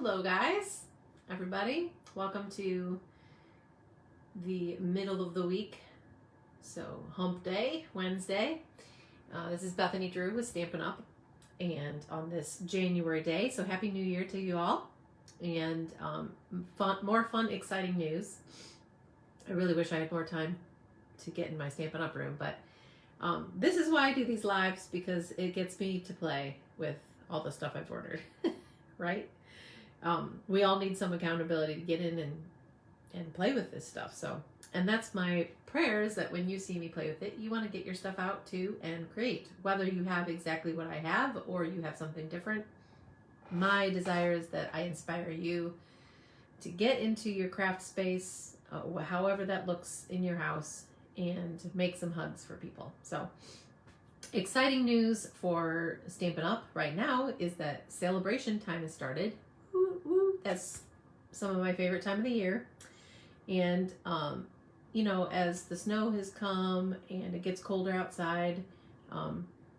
Hello guys, everybody. Welcome to the middle of the week. So hump day, Wednesday. This is Bethany Drew with Stampin' Up! And on this January day, so Happy New Year to you all. And more fun, exciting news. I really wish I had more time to get in my Stampin' Up! Room, but this is why I do these lives, because it gets me to play with all the stuff I've ordered, right? We all need some accountability to get in and play with this stuff. So, and that's my prayer, is that when you see me play with it, you want to get your stuff out too and create, whether you have exactly what I have or you have something different. My desire is that I inspire you to get into your craft space, however that looks in your house, and make some hugs for people. So exciting news for Stampin' Up! Right now is that saleabration time has started. Woo, woo. That's some of my favorite time of the year. And, you know, as the snow has come and it gets colder outside,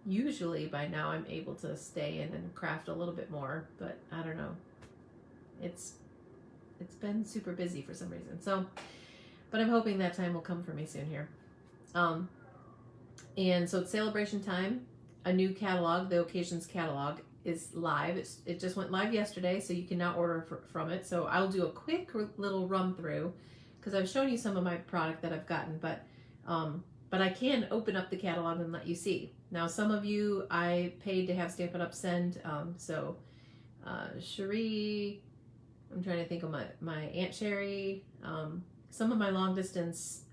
usually by now I'm able to stay in and craft a little bit more, but I don't know. It's been super busy for some reason. So, but I'm hoping that time will come for me soon here. And so it's saleabration time. A new catalog, the Occasions catalog, is live. It just went live yesterday, so you can now order from it. So I'll do a quick little run through, because I've shown you some of my product that I've gotten, but I can open up the catalog and let you see. Now, some of you I paid to have Stampin' Up! Send. Cherie, I'm trying to think of my Aunt Sherry, some of my long distance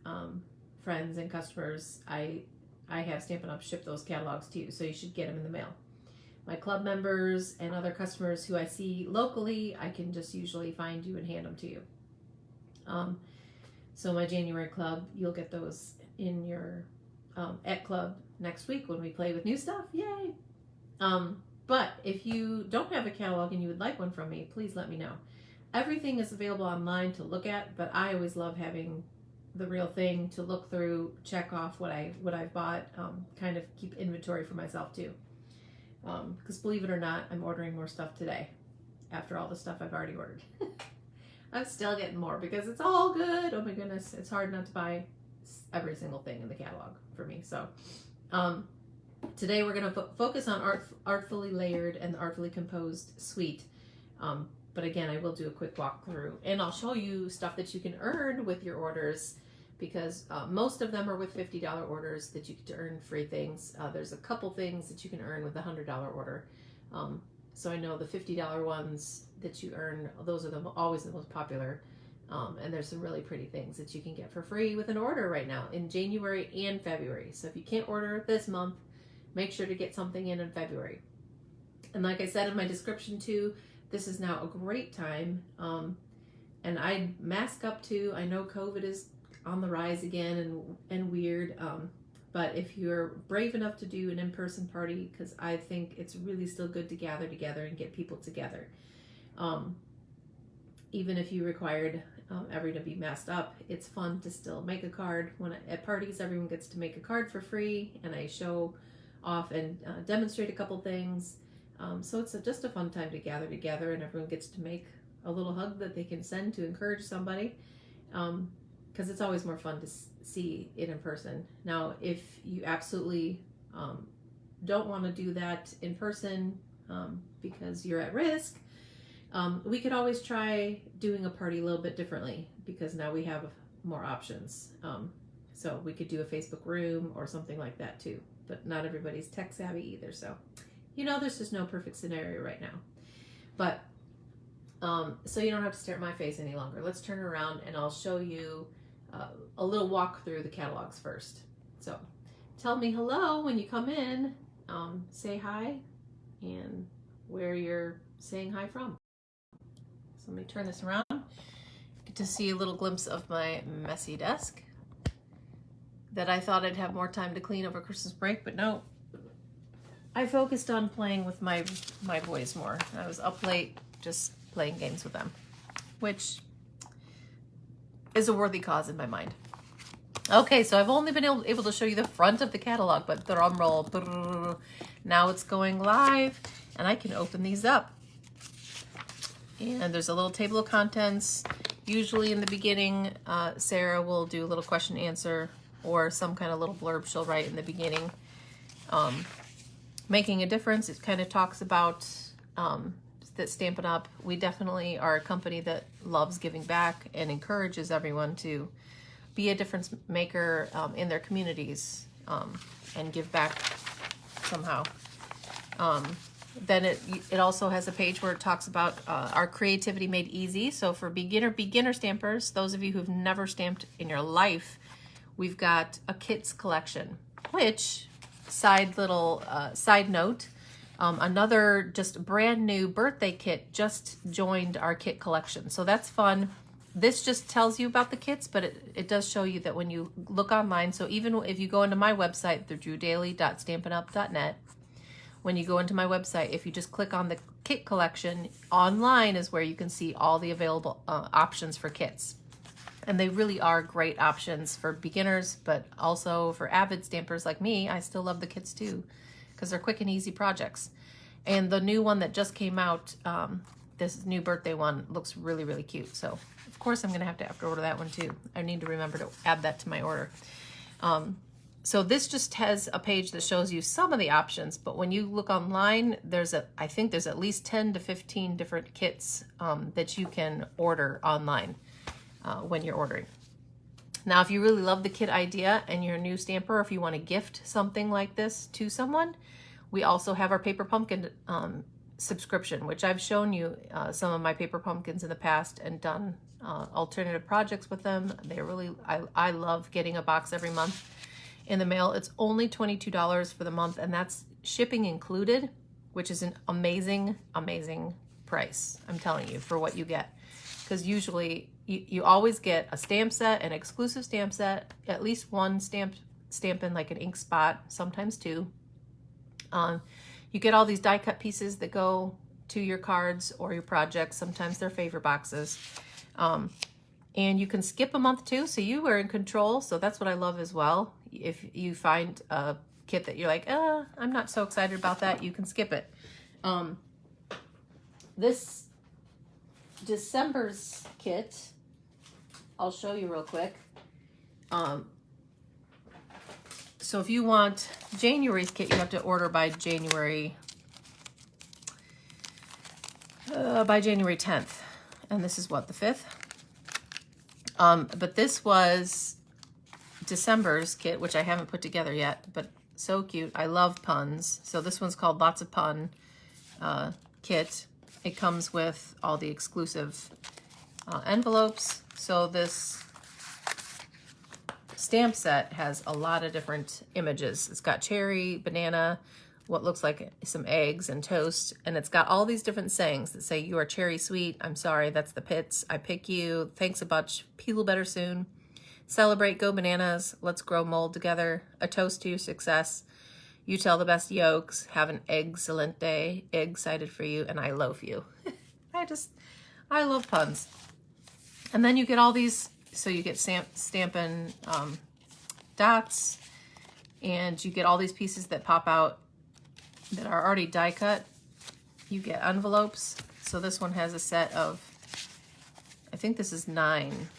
friends and customers, I have Stampin' Up! Ship those catalogs to you, so you should get them in the mail. My club members and other customers who I see locally, I can just usually find you and hand them to you. So my January club, you'll get those in your at club next week when we play with new stuff. Yay! But if you don't have a catalog and you would like one from me, please let me know. Everything is available online to look at, but I always love having the real thing to look through, check off what I've bought, kind of keep inventory for myself too. Because believe it or not, I'm ordering more stuff today after all the stuff I've already ordered. I'm still getting more because it's all good. Oh my goodness, it's hard not to buy every single thing in the catalog for me. So today we're going to focus on Artfully Layered and the Artfully Composed Suite. But again, I will do a quick walkthrough, and I'll show you stuff that you can earn with your orders, because most of them are with $50 orders that you get to earn free things. There's a couple things that you can earn with a $100 order. So I know the $50 ones that you earn, those are always the most popular. And there's some really pretty things that you can get for free with an order right now in January and February. So if you can't order this month, make sure to get something in February. And like I said in my description too, this is now a great time. And I mask up too. I know COVID is on the rise again and weird. But if you're brave enough to do an in-person party, because I think it's really still good to gather together and get people together. Even if you required everyone to be masked up, it's fun to still make a card. At parties, everyone gets to make a card for free, and I show off and demonstrate a couple things. So it's just a fun time to gather together, and everyone gets to make a little hug that they can send to encourage somebody. Because it's always more fun to see it in person. Now, if you absolutely don't want to do that in person because you're at risk, we could always try doing a party a little bit differently, because now we have more options. So we could do a Facebook room or something like that too, but not everybody's tech savvy either. So, you know, there's just no perfect scenario right now. But so you don't have to stare at my face any longer. Let's turn around and I'll show you a little walk through the catalogs first. So tell me hello when you come in, say hi, and where you're saying hi from. So let me turn this around. Get to see a little glimpse of my messy desk that I thought I'd have more time to clean over Christmas break, but no. I focused on playing with my boys more. I was up late just playing games with them, which is a worthy cause in my mind. Okay, so I've only been able to show you the front of the catalog, but drum roll. Now it's going live, and I can open these up. And there's a little table of contents. Usually in the beginning, Sarah will do a little question and answer or some kind of little blurb she'll write in the beginning. Making a difference, it kind of talks about that Stampin' Up! We definitely are a company that loves giving back and encourages everyone to be a difference maker in their communities and give back somehow. Then it also has a page where it talks about our creativity made easy. So for beginner stampers, those of you who've never stamped in your life, we've got a kits collection, which side note, another just brand new birthday kit just joined our kit collection. So that's fun. This just tells you about the kits, but it does show you that when you look online, so even if you go into my website, thedrewdaily.stampinup.net, when you go into my website, if you just click on the kit collection, online is where you can see all the available options for kits. And they really are great options for beginners, but also for avid stampers like me. I still love the kits too, because they're quick and easy projects. And the new one that just came out, this new birthday one, looks really, really cute. So of course I'm gonna have to order that one too. I need to remember to add that to my order. So this just has a page that shows you some of the options, but when you look online, I think there's at least 10 to 15 different kits that you can order online when you're ordering. Now, if you really love the kit idea and you're a new stamper, or if you want to gift something like this to someone, we also have our Paper Pumpkin subscription, which I've shown you some of my paper pumpkins in the past and done alternative projects with them. They're really, I love getting a box every month in the mail. It's only $22 for the month, and that's shipping included, which is an amazing, amazing price, I'm telling you, for what you get. Because usually you always get a stamp set, an exclusive stamp set, at least one stampin', like an ink spot, sometimes two. You get all these die cut pieces that go to your cards or your projects. Sometimes they're favor boxes. And you can skip a month too, so you are in control. So that's what I love as well. If you find a kit that you're like, I'm not so excited about that, you can skip it. This December's kit, I'll show you real quick. So if you want January's kit, you have to order by January 10th. And this is what, the 5th? But this was December's kit, which I haven't put together yet, but so cute. I love puns. So this one's called Lots of Pun kit. It comes with all the exclusive envelopes. So this stamp set has a lot of different images. It's got cherry, banana, what looks like some eggs and toast, and it's got all these different sayings that say, "You are cherry sweet," "I'm sorry, that's the pits," "I pick you," "Thanks a bunch," "Peel better soon," "Celebrate, go bananas," "Let's grow mold together," "A toast to your success," "You tell the best yolks," "Have an excellent day," "Excited for you," and "I loaf you." I love puns. And then you get all these, so you get Stampin' dots, and you get all these pieces that pop out that are already die cut. You get envelopes. So this one has a set of, I think this is 9,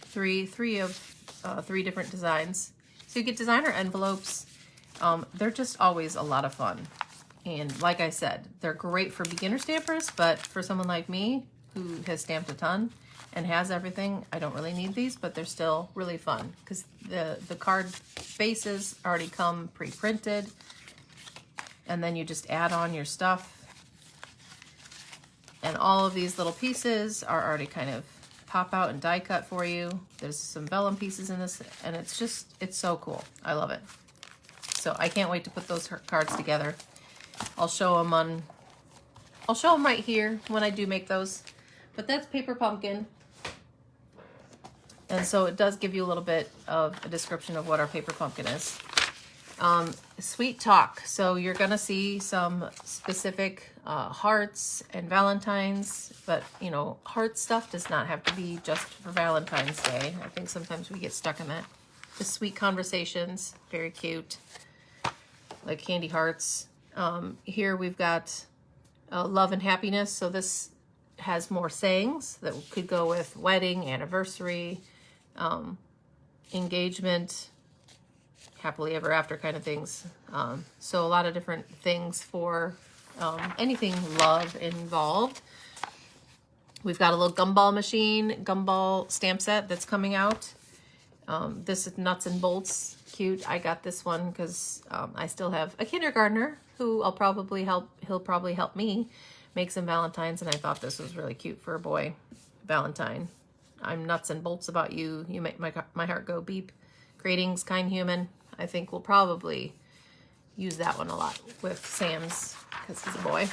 three different designs. So you get designer envelopes. They're just always a lot of fun. And like I said, they're great for beginner stampers, but for someone like me who has stamped a ton and has everything, I don't really need these, but they're still really fun because the card bases already come pre-printed, and then you just add on your stuff. And all of these little pieces are already kind of pop out and die cut for you. There's some vellum pieces in this, and it's so cool. I love it. So I can't wait to put those cards together. I'll show them right here when I do make those. But that's Paper Pumpkin. And so it does give you a little bit of a description of what our Paper Pumpkin is. Sweet talk. So you're gonna see some specific hearts and Valentine's, but you know, heart stuff does not have to be just for Valentine's Day. I think sometimes we get stuck in that. The sweet conversations, very cute, like candy hearts. Here we've got love and happiness. So this has more sayings that could go with wedding, anniversary, engagement, happily ever after kind of things. So a lot of different things for anything love involved. We've got a little gumball machine, gumball stamp set that's coming out. This is nuts and bolts cute. I got this one because I still have a kindergartner who he'll probably help me make some Valentines, and I thought this was really cute for a boy Valentine. I'm nuts and bolts about you. You make my heart go beep. Greetings, kind human. I think we'll probably use that one a lot with Sam's because he's a boy.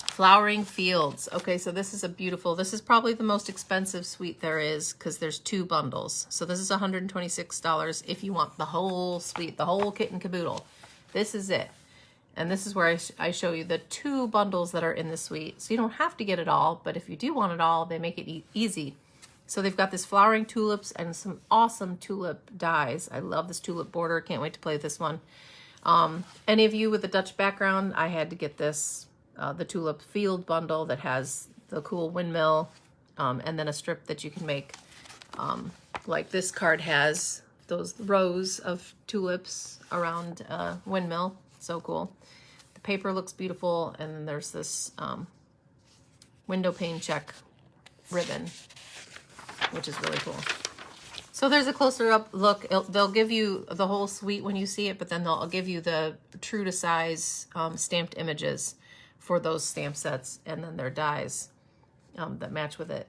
Flowering Fields. Okay, so this is a beautiful, this is probably the most expensive suite there is because there's 2 bundles. So this is $126 if you want the whole suite, the whole kit and caboodle. This is it. And this is where I show you the 2 bundles that are in the suite. So you don't have to get it all, but if you do want it all, they make it easy. So they've got this flowering tulips and some awesome tulip dies. I love this tulip border. Can't wait to play with this one. Any of you with a Dutch background, I had to get this, the tulip field bundle that has the cool windmill and then a strip that you can make. Like this card has those rows of tulips around a windmill. So cool. The paper looks beautiful, and then there's this window pane check ribbon, which is really cool. So there's a closer up look. They'll give you the whole suite when you see it, but then they'll give you the true to size stamped images for those stamp sets, and then their dies that match with it.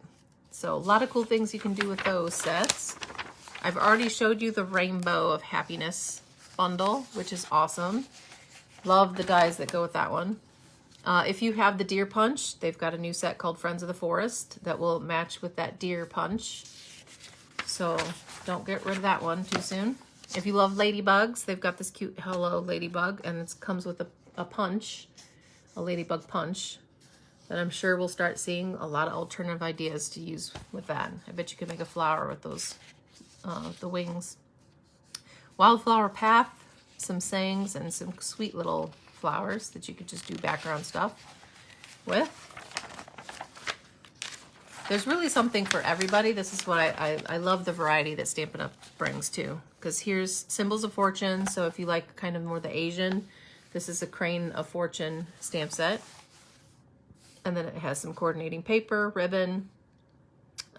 So a lot of cool things you can do with those sets. I've already showed you the Rainbow of Happiness bundle, which is awesome. Love the dies that go with that one. If you have the deer punch, they've got a new set called Friends of the Forest that will match with that deer punch. So don't get rid of that one too soon. If you love ladybugs, they've got this cute Hello Ladybug, and it comes with a punch, a ladybug punch, that I'm sure we'll start seeing a lot of alternative ideas to use with that. I bet you could make a flower with those, the wings. Wildflower Path, some sayings and some sweet little flowers that you could just do background stuff with. There's really something for everybody. This is what I love the variety that Stampin' Up! Brings too. Because here's Symbols of Fortune. So if you like kind of more the Asian, this is a Crane of Fortune stamp set. And then it has some coordinating paper, ribbon.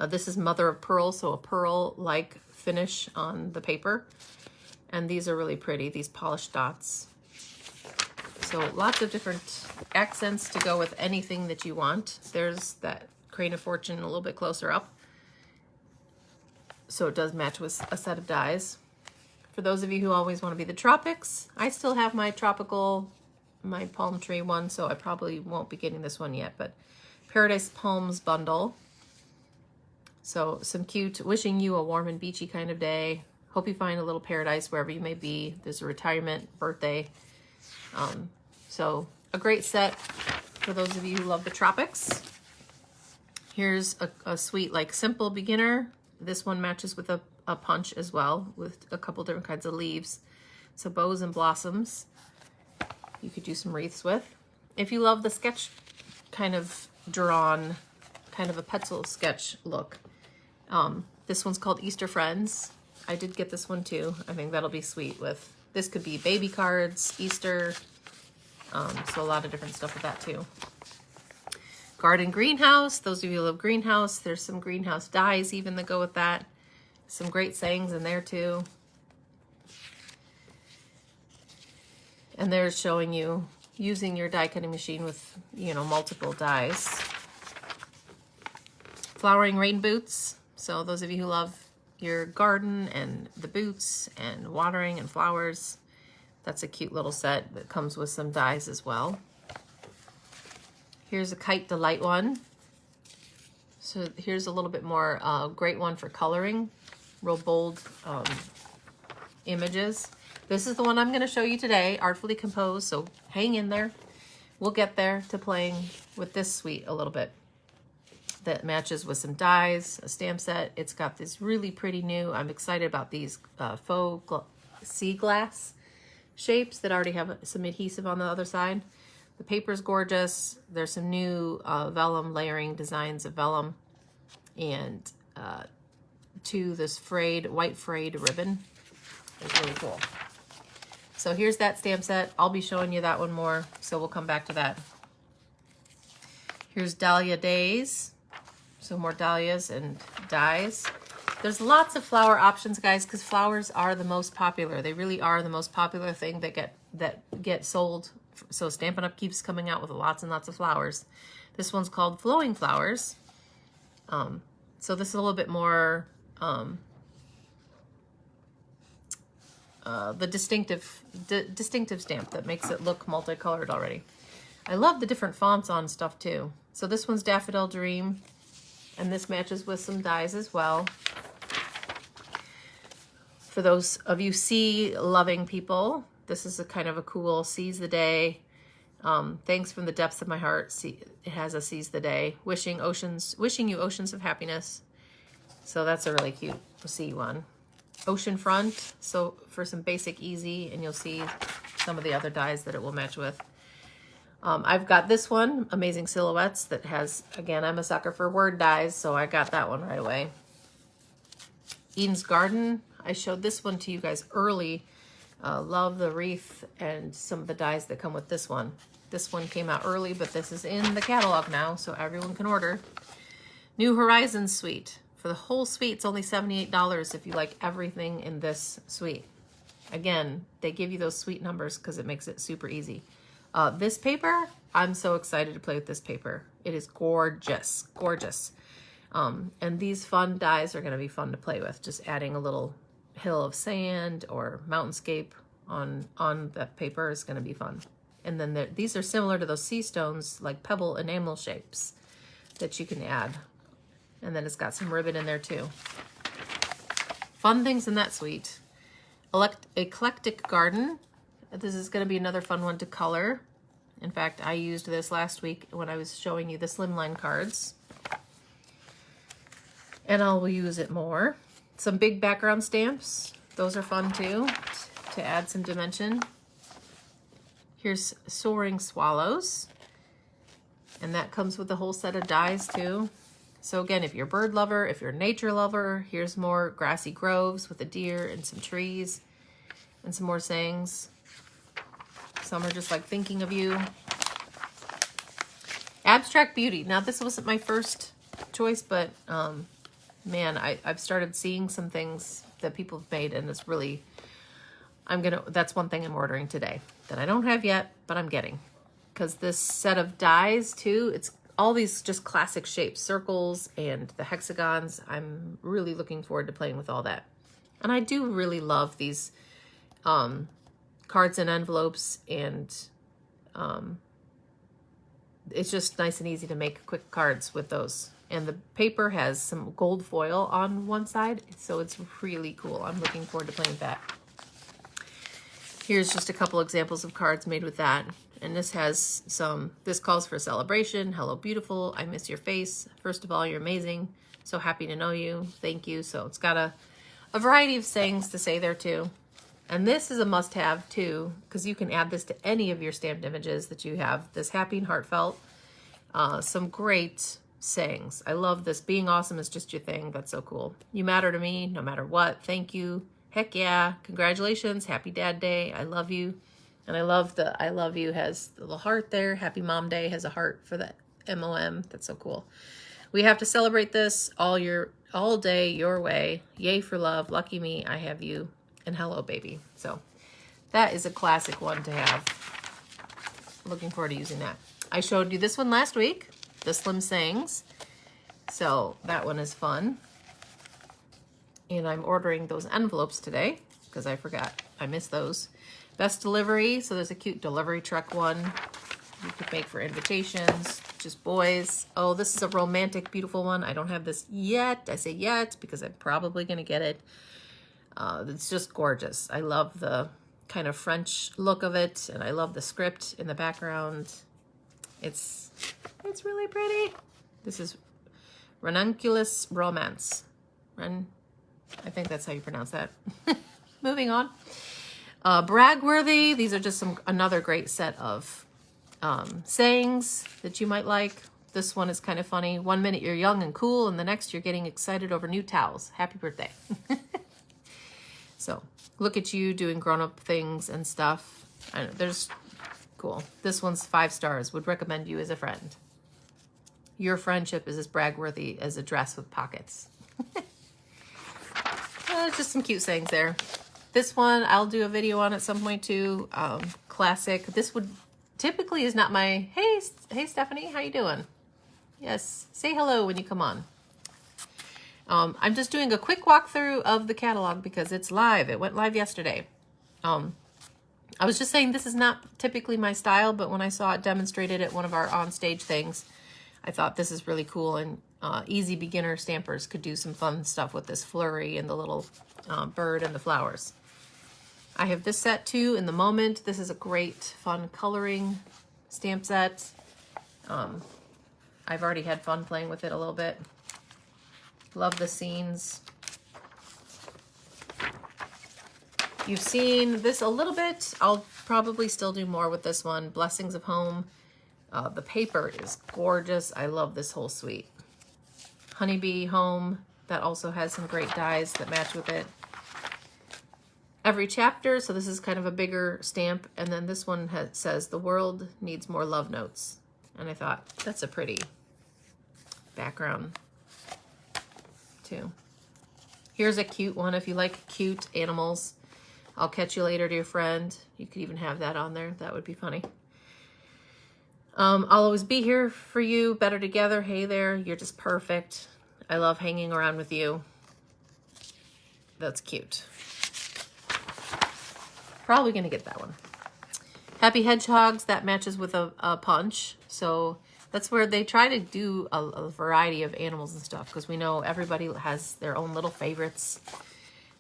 This is Mother of Pearl, so a pearl-like finish on the paper. And these are really pretty, these polished dots. So lots of different accents to go with anything that you want. There's that Crane of Fortune a little bit closer up. So it does match with a set of dies. For those of you who always want to be the tropics, I still have my tropical, my palm tree one, so I probably won't be getting this one yet, but Paradise Palms bundle. So some cute, wishing you a warm and beachy kind of day. Hope you find a little paradise wherever you may be. There's a retirement, birthday. So a great set for those of you who love the tropics. Here's a sweet, like, simple beginner. This one matches with a punch as well, with a couple different kinds of leaves. So bows and blossoms you could do some wreaths with. If you love the sketch kind of drawn, kind of a pencil sketch look, this one's called Easter Friends. I did get this one too. I think that'll be sweet with, this could be baby cards, Easter, so a lot of different stuff with that too. Garden Greenhouse, those of you who love greenhouse, there's some greenhouse dies even that go with that. Some great sayings in there too. And they're showing you using your die cutting machine with, you know, multiple dies. Flowering Rain Boots, so those of you who love your garden and the boots and watering and flowers, that's a cute little set that comes with some dies as well. Here's a Kite Delight one. So here's a little bit more great one for coloring, real bold images. This is the one I'm going to show you today, Artfully Composed, so hang in there. We'll get there to playing with this suite a little bit. That matches with some dies, a stamp set. It's got this really pretty new, I'm excited about these faux sea glass shapes that already have some adhesive on the other side. The paper's gorgeous. There's some new vellum layering designs of vellum, and to this white frayed ribbon. It's really cool. So here's that stamp set. I'll be showing you that one more, so we'll come back to that. Here's Dahlia Days. So more dahlias and dies. There's lots of flower options, guys, because flowers are the most popular. They really are the most popular thing that get sold. So Stampin' Up! Keeps coming out with lots and lots of flowers. This one's called Flowing Flowers. So this is a little bit more the distinctive stamp that makes it look multicolored already. I love the different fonts on stuff too. So this one's Daffodil Dream, and this matches with some dies as well. For those of you sea loving people, this is a kind of a cool Seize the Day. Thanks from the depths of my heart. It has a Seize the Day. Wishing you oceans of happiness. So that's a really cute sea one. Oceanfront, so for some basic easy, and you'll see some of the other dies that it will match with. I've got this one, Amazing Silhouettes, that has, again, I'm a sucker for word dies, so I got that one right away. Eden's Garden, I showed this one to you guys early. Love the wreath and some of the dies that come with this one. This one came out early, but this is in the catalog now, so everyone can order. New Horizons Suite. For the whole suite, it's only $78 if you like everything in this suite. Again, they give you those suite numbers because it makes it super easy. This paper, I'm so excited to play with this paper. It is gorgeous, gorgeous. And these fun dies are going to be fun to play with. Just adding a little hill of sand or mountainscape on that paper is going to be fun. And then these are similar to those sea stones, like pebble enamel shapes that you can add. And then it's got some ribbon in there too. Fun things in that suite. Eclectic Garden. This is going to be another fun one to color. In fact, I used this last week when I was showing you the slimline cards. And I'll use it more. Some big background stamps. Those are fun too, to add some dimension. Here's Soaring Swallows. And that comes with a whole set of dies too. So again, if you're a bird lover, if you're a nature lover, here's more grassy groves with a deer and some trees and some more sayings. Some are just like thinking of you. Abstract Beauty. Now this wasn't my first choice, but man, I've started seeing some things that people have made, and it's really, that's one thing I'm ordering today that I don't have yet, but I'm getting. Because this set of dies too, it's all these just classic shapes, circles and the hexagons. I'm really looking forward to playing with all that. And I do really love these cards and envelopes, and it's just nice and easy to make quick cards with those. And the paper has some gold foil on one side, so it's really cool. I'm looking forward to playing with that. Here's just a couple examples of cards made with that. And this has this calls for celebration. Hello, beautiful. I miss your face. First of all, you're amazing. So happy to know you. Thank you. So it's got a variety of sayings to say there too. And this is a must-have too, because you can add this to any of your stamped images that you have. This happy and heartfelt. Some great sayings. I love this. Being awesome is just your thing. That's so cool. You matter to me no matter what. Thank you. Heck yeah. Congratulations. Happy Dad Day. I love you. And I love the I love you has the little heart there. Happy Mom Day has a heart for the MOM. That's so cool. We have to celebrate this all day your way. Yay for love. Lucky me. I have you. And hello, baby. So that is a classic one to have. Looking forward to using that. I showed you this one last week, the Slim Sayings. So that one is fun. And I'm ordering those envelopes today because I forgot. I missed those. Best Delivery. So there's a cute delivery truck one you could make for invitations, just boys. Oh, this is a romantic, beautiful one. I don't have this yet. I say yet because I'm probably going to get it. It's just gorgeous. I love the kind of French look of it, and I love the script in the background. It's really pretty. This is Ranunculus Romance. I think that's how you pronounce that. Moving on. Bragworthy. These are just another great set of sayings that you might like. This one is kind of funny. 1 minute you're young and cool, and the next you're getting excited over new towels. Happy birthday. So look at you doing grown-up things and stuff. I know, there's cool. This one's 5 stars. Would recommend you as a friend. Your friendship is as bragworthy as a dress with pockets. Just some cute sayings there. This one, I'll do a video on at some point too. Classic. This would typically is not my, hey Stephanie, how you doing? Yes, say hello when you come on. I'm just doing a quick walkthrough of the catalog because it's live. It went live yesterday. I was just saying this is not typically my style, but when I saw it demonstrated at one of our on-stage things, I thought this is really cool, and easy beginner stampers could do some fun stuff with this flurry and the little bird and the flowers. I have this set too in the moment. This is a great fun coloring stamp set. I've already had fun playing with it a little bit. Love the scenes. You've seen this a little bit. I'll probably still do more with this one. Blessings of Home. The paper is gorgeous. I love this whole suite. Honeybee Home. That also has some great dies that match with it. Every chapter. So this is kind of a bigger stamp. And then this one says, the world needs more love notes. And I thought, that's a pretty background too. Here's a cute one if you like cute animals. I'll catch you later, dear friend. You could even have that on there. That would be funny. I'll always be here for you. Better together. Hey there. You're just perfect. I love hanging around with you. That's cute. Probably going to get that one. Happy Hedgehogs. That matches with a punch. So that's where they try to do a variety of animals and stuff, because we know everybody has their own little favorites.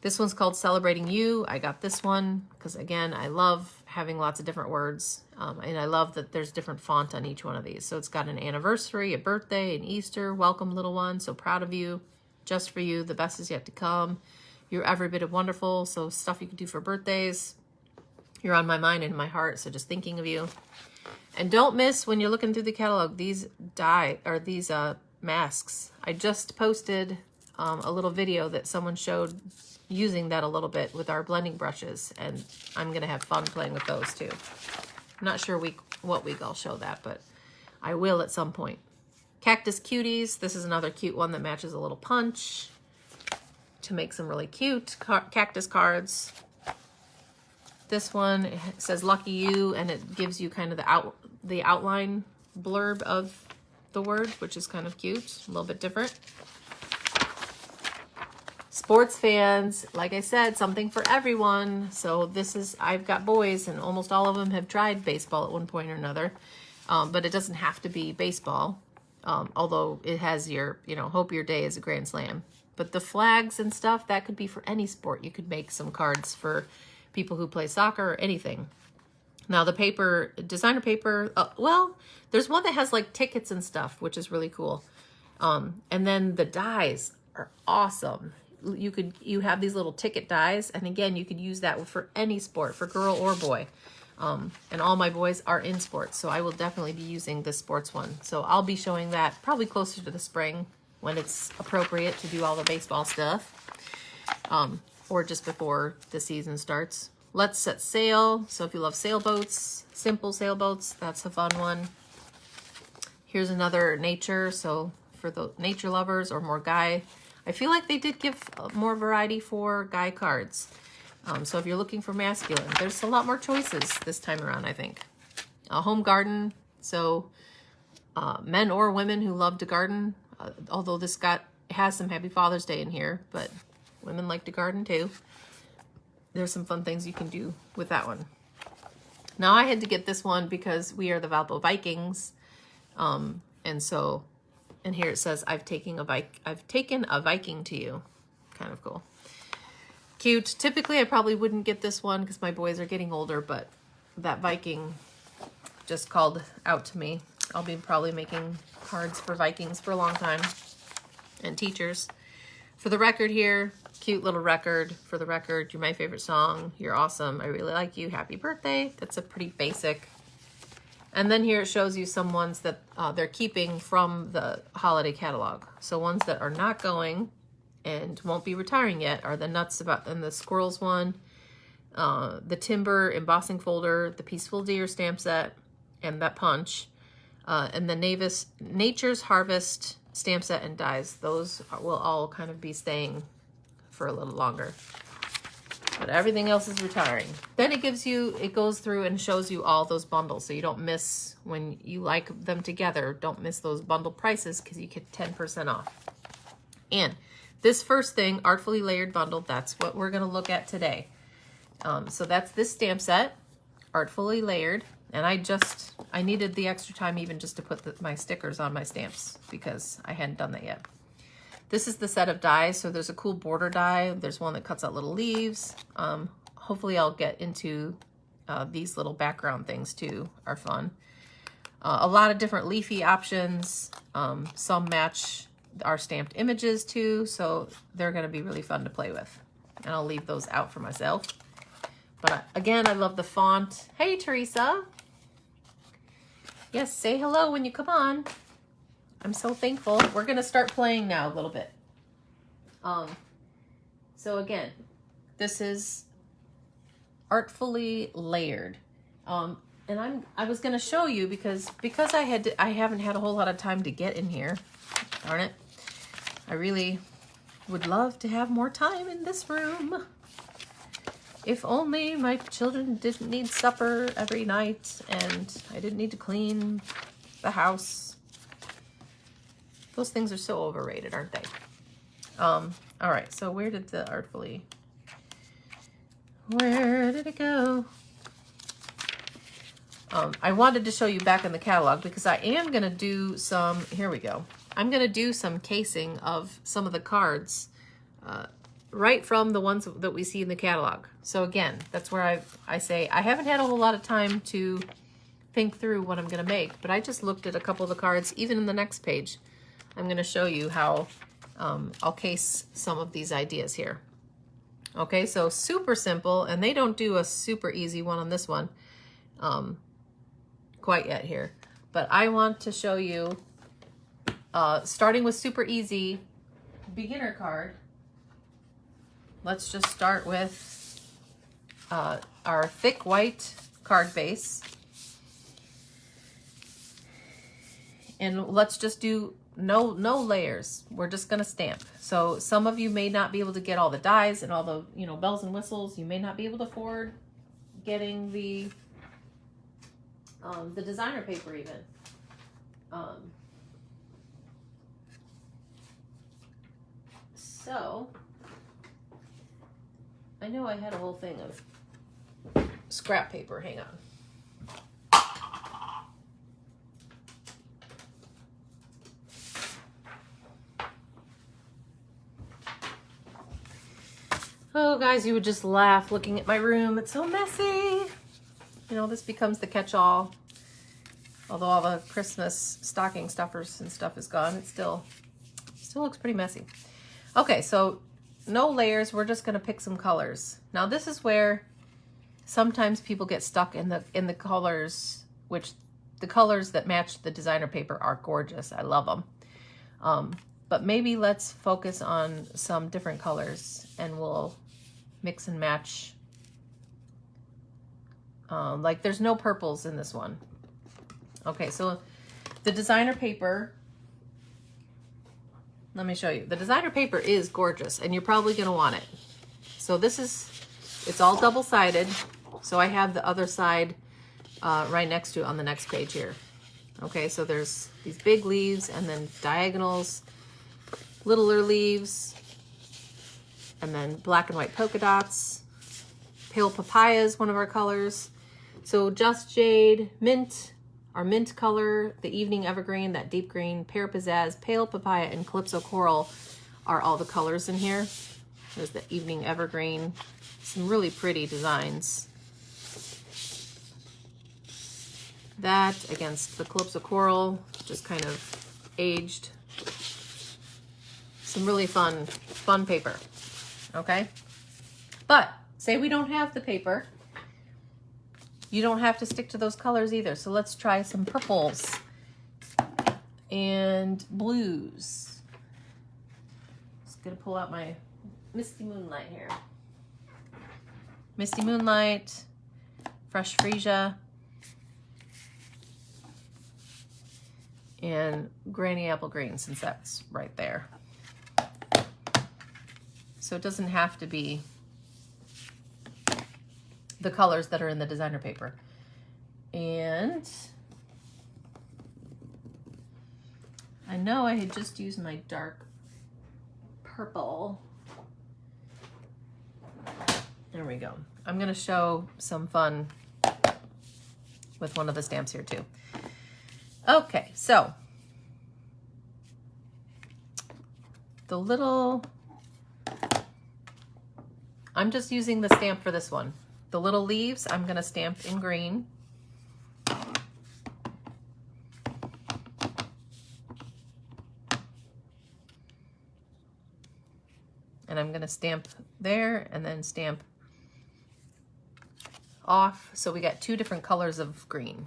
This one's called Celebrating You. I got this one because, again, I love having lots of different words. And I love that there's different font on each one of these. So it's got an anniversary, a birthday, an Easter. Welcome, little one. So proud of you. Just for you. The best is yet to come. You're every bit of wonderful. So stuff you can do for birthdays. You're on my mind and in my heart. So just thinking of you. And don't miss when you're looking through the catalog, these these masks. I just posted a little video that someone showed using that a little bit with our blending brushes, and I'm gonna have fun playing with those too. I'm not sure what week I'll show that, but I will at some point. Cactus Cuties. This is another cute one that matches a little punch to make some really cute cactus cards. This one, it says Lucky You, and it gives you kind of the outline blurb of the word, which is kind of cute, a little bit different. Sports fans, like I said, something for everyone. So this is, I've got boys, and almost all of them have tried baseball at one point or another, but it doesn't have to be baseball, although it has your, hope your day is a grand slam. But the flags and stuff, that could be for any sport. You could make some cards for people who play soccer or anything. Now the paper, designer paper, well, there's one that has like tickets and stuff, which is really cool. And then the dies are awesome. You have these little ticket dies, and again, you could use that for any sport, for girl or boy. And all my boys are in sports, so I will definitely be using this sports one. So I'll be showing that probably closer to the spring when it's appropriate to do all the baseball stuff. Or just before the season starts. Let's Set Sail. So if you love sailboats, simple sailboats, that's a fun one. Here's another nature. So for the nature lovers or more guy, I feel like they did give more variety for guy cards. So if you're looking for masculine, there's a lot more choices this time around, I think. A home garden. So men or women who love to garden, although this has some Happy Father's Day in here, but women like to garden too. There's some fun things you can do with that one. Now I had to get this one because we are the Valpo Vikings. And here it says, I've taken a Viking to you. Kind of cool. Cute. Typically I probably wouldn't get this one because my boys are getting older, but that Viking just called out to me. I'll be probably making cards for Vikings for a long time, and teachers. For the record here, cute little record. For the record, you're my favorite song. You're awesome. I really like you. Happy birthday. That's a pretty basic. And then here it shows you some ones that they're keeping from the holiday catalog. So ones that are not going and won't be retiring yet are the Nuts About and the Squirrels one, the Timber embossing folder, the Peaceful Deer stamp set, and that punch, and the Nature's Harvest stamp set and dies. Those will all kind of be staying for a little longer. But everything else is retiring. Then it goes through and shows you all those bundles, so you don't miss when you like them together. Don't miss those bundle prices because you get 10% off. And this first thing, Artfully Layered Bundle, that's what we're gonna look at today. So that's this stamp set, Artfully Layered. And I needed the extra time even just to put my stickers on my stamps because I hadn't done that yet. This is the set of dies, so there's a cool border die. There's one that cuts out little leaves. Hopefully I'll get into these little background things too, are fun. A lot of different leafy options. Some match our stamped images too, so they're gonna be really fun to play with. And I'll leave those out for myself. But again, I love the font. Hey, Teresa. Yes, say hello when you come on. I'm so thankful. We're gonna start playing now a little bit. So again, this is Artfully Layered. And I was gonna show you because I haven't had a whole lot of time to get in here. Darn it. I really would love to have more time in this room. If only my children didn't need supper every night and I didn't need to clean the house. Those things are so overrated, aren't they? All right, so where did the where did it go? I wanted to show you back in the catalog because I am gonna do some, here we go. I'm gonna do some casing of some of the cards right from the ones that we see in the catalog. So again, that's where I say I haven't had a whole lot of time to think through what I'm gonna make, but I just looked at a couple of the cards, even in the next page. I'm gonna show you how I'll case some of these ideas here. Okay, so super simple, and they don't do a super easy one on this one quite yet here. But I want to show you, starting with super easy beginner card. Let's just start with our thick white card base. And let's just do no layers. We're just gonna stamp. So some of you may not be able to get all the dies and all the bells and whistles. You may not be able to afford getting the designer paper even. So I know I had a whole thing of scrap paper. Hang on. Oh, guys, you would just laugh looking at my room. It's so messy. This becomes the catch-all. Although all the Christmas stocking stuffers and stuff is gone, it still looks pretty messy. Okay, so no layers. We're just gonna pick some colors. Now this is where sometimes people get stuck in the colors, which the colors that match the designer paper are gorgeous. I love them. But maybe let's focus on some different colors and we'll mix and match. Like there's no purples in this one. Okay, so the designer paper, let me show you. The designer paper is gorgeous and you're probably gonna want it. So it's all double-sided. So I have the other side right next to it on the next page here. Okay, so there's these big leaves and then diagonals, littler leaves, and then black and white polka dots. Pale papaya is one of our colors. So Just Jade, mint, our mint color, the evening evergreen, that deep green, pear pizzazz, pale papaya, and calypso coral are all the colors in here. There's the evening evergreen, some really pretty designs. That against the calypso coral, just kind of aged. Some really fun paper, okay? But say we don't have the paper. You don't have to stick to those colors either. So let's try some purples and blues. Just gonna pull out my Misty Moonlight here. Misty Moonlight, Fresh Freesia, and Granny Apple Green, since that's right there. So it doesn't have to be the colors that are in the designer paper. And I know I had just used my dark purple. There we go. I'm gonna show some fun with one of the stamps here too. Okay, so the little, I'm just using the stamp for this one. The little leaves, I'm gonna stamp in green. And I'm gonna stamp there and then stamp off. So we got two different colors of green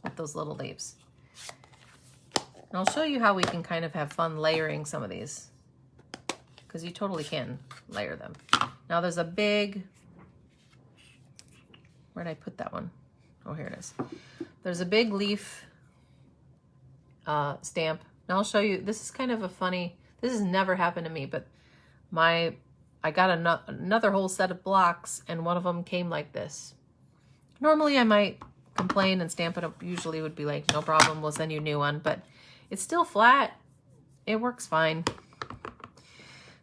with those little leaves. And I'll show you how we can kind of have fun layering some of these, because you totally can layer them. Now there's a big, where'd I put that one? Oh, here it is. There's a big leaf stamp. Now I'll show you, this is kind of a funny, this has never happened to me, but I got another whole set of blocks and one of them came like this. Normally I might complain and stamp it up. Usually would be like, no problem, we'll send you a new one, but it's still flat. It works fine.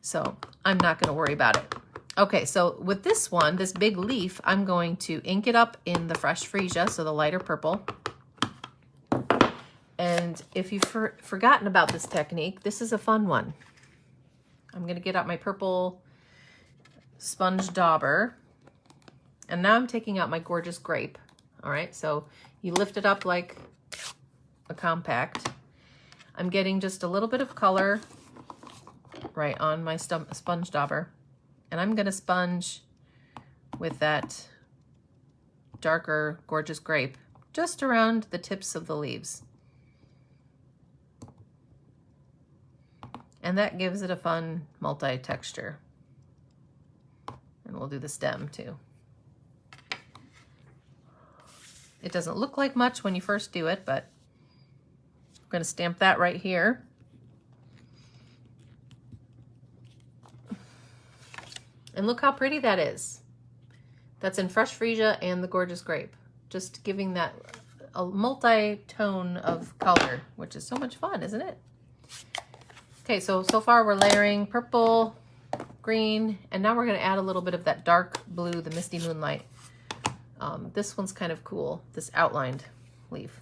So I'm not gonna worry about it. Okay, so with this one, this big leaf, I'm going to ink it up in the Fresh Freesia, so the lighter purple. And if you've forgotten about this technique, this is a fun one. I'm gonna get out my purple sponge dauber. And now I'm taking out my gorgeous grape. All right, so you lift it up like a compact. I'm getting just a little bit of color right on my sponge dauber. And I'm gonna sponge with that darker, gorgeous grape just around the tips of the leaves. And that gives it a fun multi-texture. And we'll do the stem too. It doesn't look like much when you first do it, but I'm gonna stamp that right here. And look how pretty that is. That's in Fresh Freesia and the gorgeous grape. Just giving that a multi-tone of color, which is so much fun, isn't it? Okay, so far we're layering purple, green, and now we're gonna add a little bit of that dark blue, the Misty Moonlight. This one's kind of cool, this outlined leaf.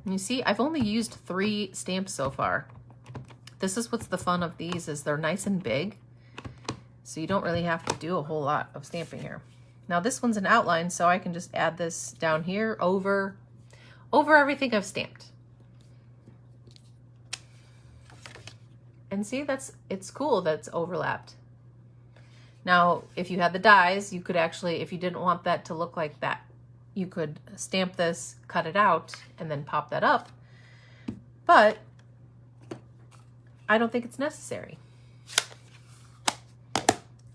And you see, I've only used 3 stamps so far. This is what's the fun of these, is they're nice and big. So you don't really have to do a whole lot of stamping here. Now this one's an outline, so I can just add this down here over everything I've stamped. And see, it's cool that it's overlapped. Now, if you had the dies, you could actually, if you didn't want that to look like that, you could stamp this, cut it out, and then pop that up. But I don't think it's necessary.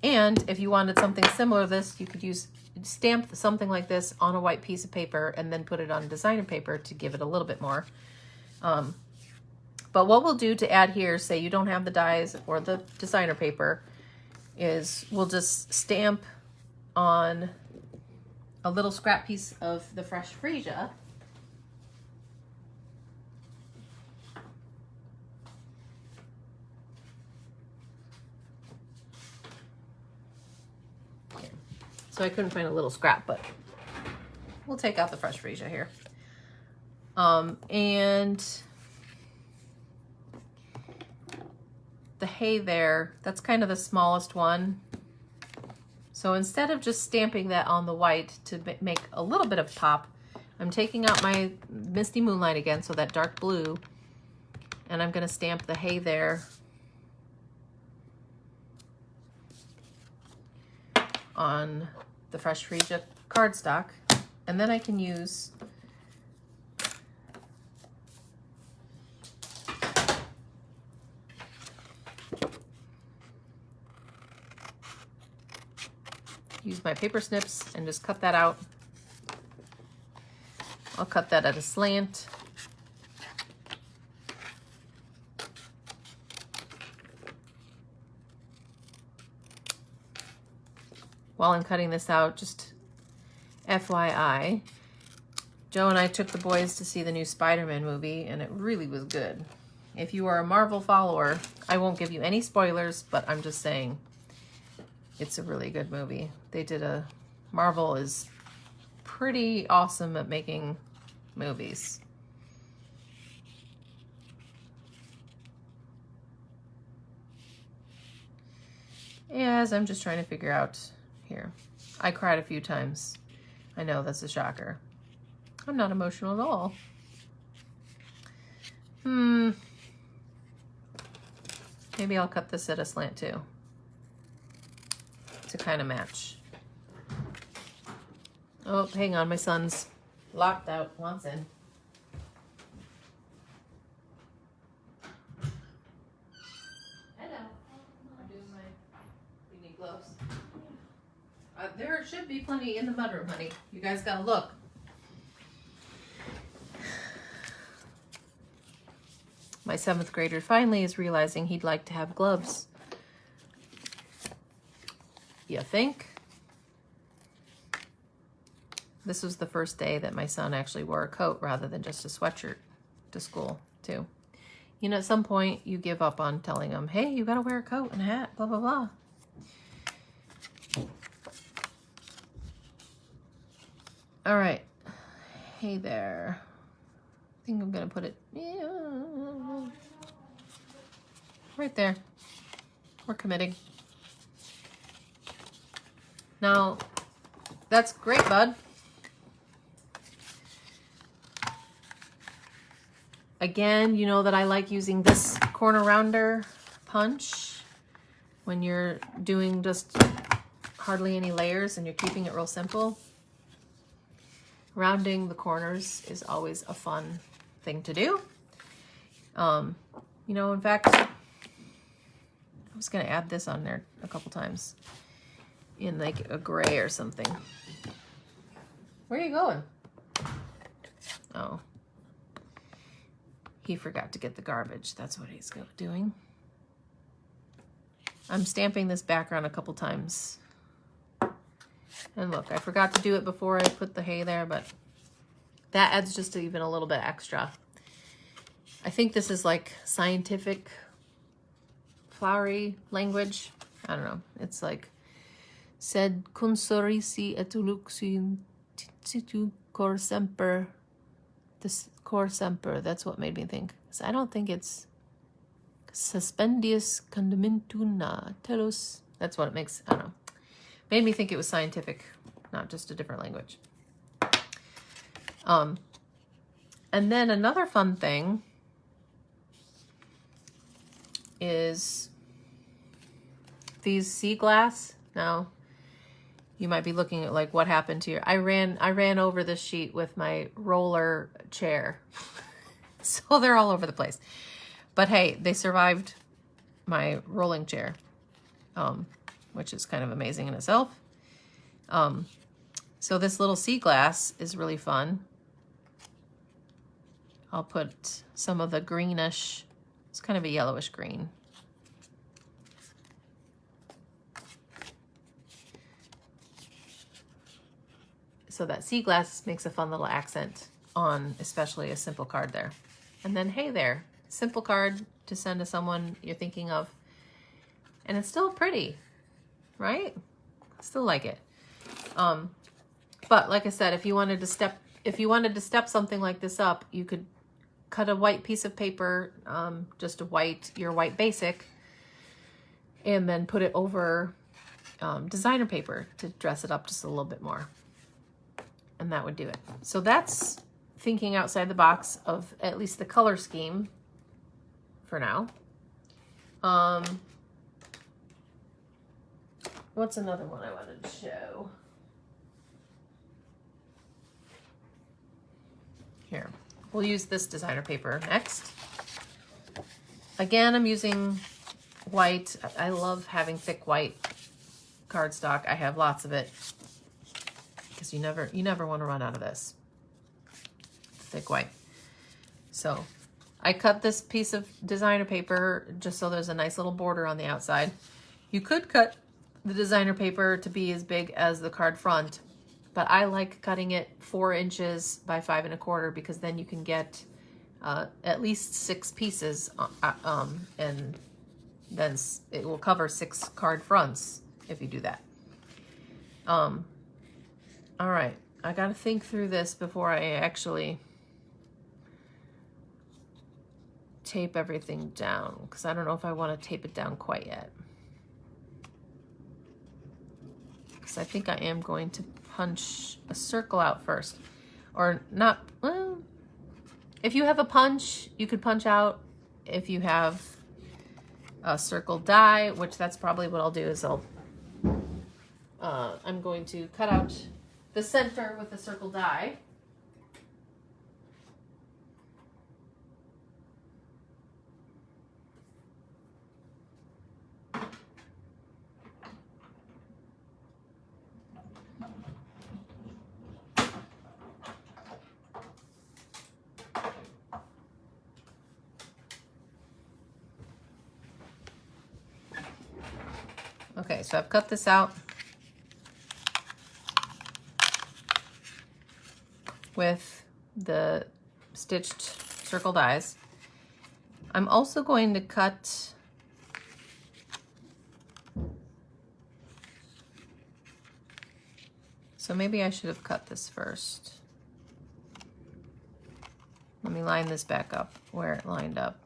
And if you wanted something similar to this, you could stamp something like this on a white piece of paper and then put it on designer paper to give it a little bit more. But what we'll do to add here, say you don't have the dies or the designer paper, is we'll just stamp on a little scrap piece of the Fresh Freesia. Okay. So I couldn't find a little scrap, but we'll take out the Fresh Freesia here. And the hay there, that's kind of the smallest one. So instead of just stamping that on the white to make a little bit of pop, I'm taking out my Misty Moonlight again, so that dark blue, and I'm gonna stamp the hay there on the Fresh Freesia cardstock, and then I can use my paper snips and just cut that out. I'll cut that at a slant. While I'm cutting this out, just FYI, Joe and I took the boys to see the new Spider-Man movie, and it really was good. If you are a Marvel follower, I won't give you any spoilers, but I'm just saying it's a really good movie. Marvel is pretty awesome at making movies. As I'm just trying to figure out here. I cried a few times. I know, that's a shocker. I'm not emotional at all. Maybe I'll cut this at a slant too, to kind of match. Oh, hang on, my son's locked out, wants in. Hello. I'm doing you need gloves. There should be plenty in the mudroom, honey. You guys gotta look. My 7th grader finally is realizing he'd like to have gloves. You think? This was the first day that my son actually wore a coat rather than just a sweatshirt to school, too. You know, at some point you give up on telling him, hey, you gotta wear a coat and a hat, blah, blah, blah. All right. Hey there. I think I'm gonna put it right there. We're committing. Now, that's great, bud. Again, you know that I like using this corner rounder punch when you're doing just hardly any layers and you're keeping it real simple. Rounding the corners is always a fun thing to do. You know, in fact, I was gonna add this on there a couple times in like a gray or something. Where are you going? Oh, he forgot to get the garbage. That's what he's doing. I'm stamping this background a couple times. And look, I forgot to do it before I put the hay there, but that adds just even a little bit extra. I think this is like scientific flowery language. I don't know. It's like, sed consorisi et luxi titu cor semper. This cor semper, that's what made me think. So I don't think it's suspendius condimentuna telos. That's what it makes, I don't know. Made me think it was scientific, not just a different language. And then another fun thing is these sea glass. Now, you might be looking at like what happened to your, I ran over this sheet with my roller chair. So they're all over the place. But hey, they survived my rolling chair. Which is kind of amazing in itself. So this little sea glass is really fun. I'll put some of the greenish, it's kind of a yellowish green. So that sea glass makes a fun little accent on especially a simple card there. And then, hey there, simple card to send to someone you're thinking of. And it's still pretty. Right? Still like it. But like I said, if you wanted to step something like this up, you could cut a white piece of paper, just your white basic, and then put it over designer paper to dress it up just a little bit more. And that would do it. So that's thinking outside the box of at least the color scheme for now. What's another one I wanted to show? Here, we'll use this designer paper next. Again, I'm using white. I love having thick white cardstock. I have lots of it because you never want to run out of this thick white. So I cut this piece of designer paper just so there's a nice little border on the outside. You could cut the designer paper to be as big as the card front, but I like cutting it 4 inches by 5 1/4 because then you can get at least 6 pieces, and then it will cover 6 card fronts if you do that. All right, I gotta think through this before I actually tape everything down, because I don't know if I want to tape it down quite yet. Because I think I am going to punch a circle out first. Or not, well, if you have a punch, you could punch out. If you have a circle die, which that's probably what I'll do, is I'm going to cut out the center with the circle die. Okay, so I've cut this out with the stitched circle dies. I'm also going to cut so maybe I should have cut this first. Let me line this back up where it lined up.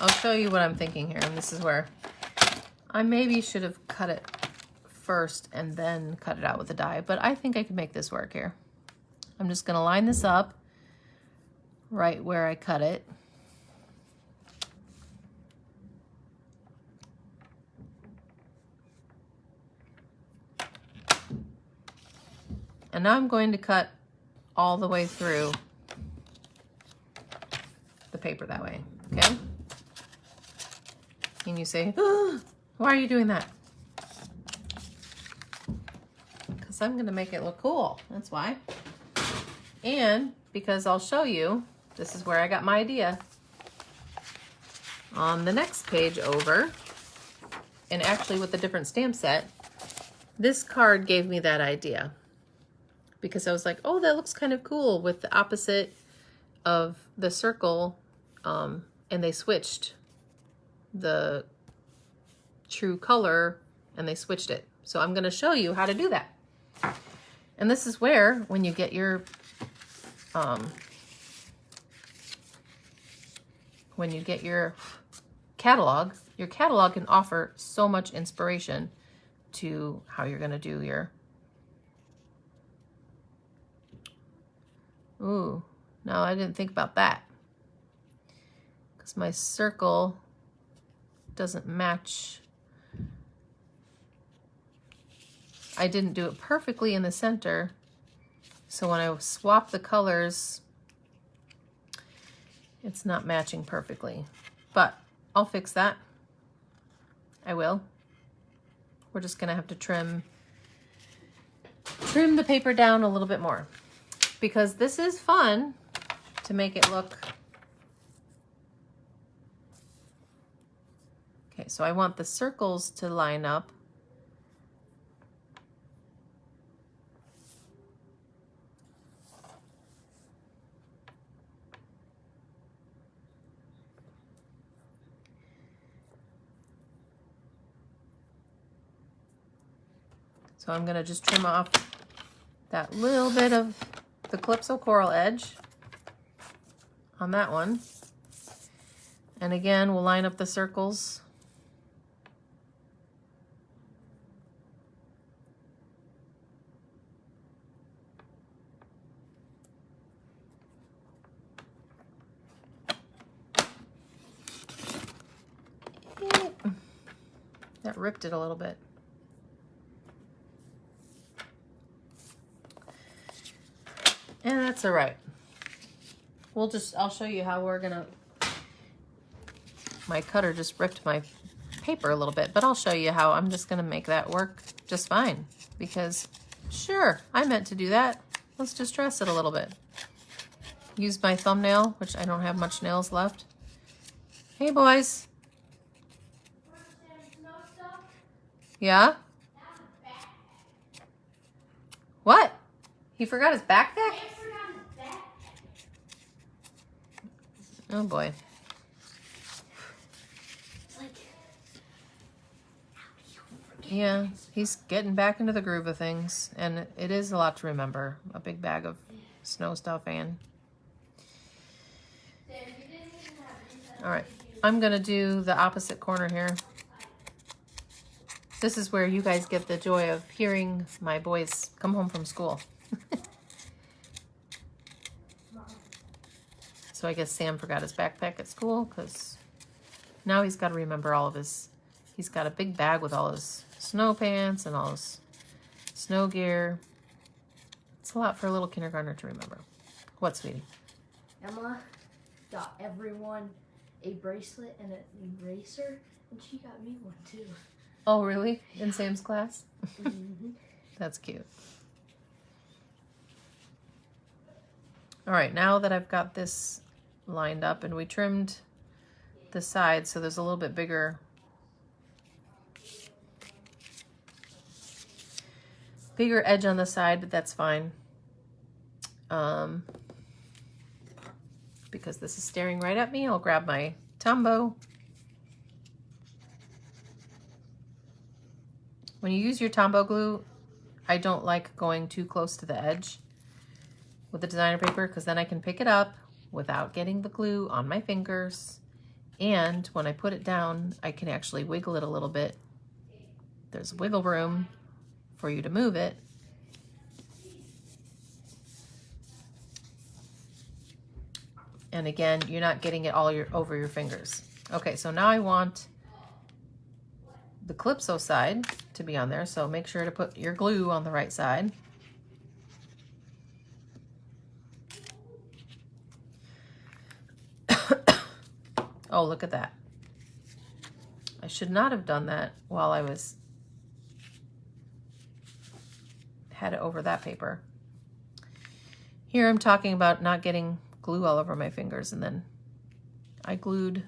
I'll show you what I'm thinking here, and this is where I maybe should have cut it first and then cut it out with a die, but I think I can make this work here. I'm just gonna line this up right where I cut it. And now I'm going to cut all the way through the paper that way, okay? And you say, oh, why are you doing that? Because I'm going to make it look cool. That's why. And because I'll show you, this is where I got my idea. On the next page over, and actually with a different stamp set, this card gave me that idea. Because I was like, oh, that looks kind of cool with the opposite of the circle, and they switched the true color and they switched it. So I'm going to show you how to do that. And this is where, when you get your catalog can offer so much inspiration to how you're going to do your ooh, no, I didn't think about that. Because my circle doesn't match. I didn't do it perfectly in the center. So when I swap the colors, it's not matching perfectly. But I'll fix that. I will. We're just gonna have to trim the paper down a little bit more. Because this is fun to make it look. Okay, so I want the circles to line up. So I'm gonna just trim off that little bit of the Calypso Coral edge on that one. And again, we'll line up the circles. That ripped it a little bit. And that's all right. I'll show you how we're gonna, my cutter just ripped my paper a little bit, but I'll show you how I'm just gonna make that work just fine, because sure, I meant to do that. Let's just dress it a little bit. Use my thumbnail, which I don't have much nails left. Hey boys. Yeah? What? He forgot his backpack? Oh boy. Yeah, he's getting back into the groove of things, and it is a lot to remember. A big bag of snow stuff and... Alright, I'm gonna do the opposite corner here. This is where you guys get the joy of hearing my boys come home from school. So I guess Sam forgot his backpack at school, because now he's got to remember all of his... He's got a big bag with all his snow pants and all his snow gear. It's a lot for a little kindergartner to remember. What, sweetie? Emma got everyone a bracelet and an eraser, and she got me one too. Oh, really? In Sam's class? Mm-hmm. That's cute. All right, now that I've got this lined up and we trimmed the sides so there's a little bit bigger edge on the side, but that's fine. Because this is staring right at me, I'll grab my Tombow. When you use your Tombow glue, I don't like going too close to the edge with the designer paper, because then I can pick it up without getting the glue on my fingers. And when I put it down, I can actually wiggle it a little bit. There's wiggle room for you to move it. And again, you're not getting it all over your fingers. Okay, so now I want the Calypso side to be on there, so make sure to put your glue on the right side. Oh, look at that. I should not have done that while I had it over that paper. Here I'm talking about not getting glue all over my fingers, and then I glued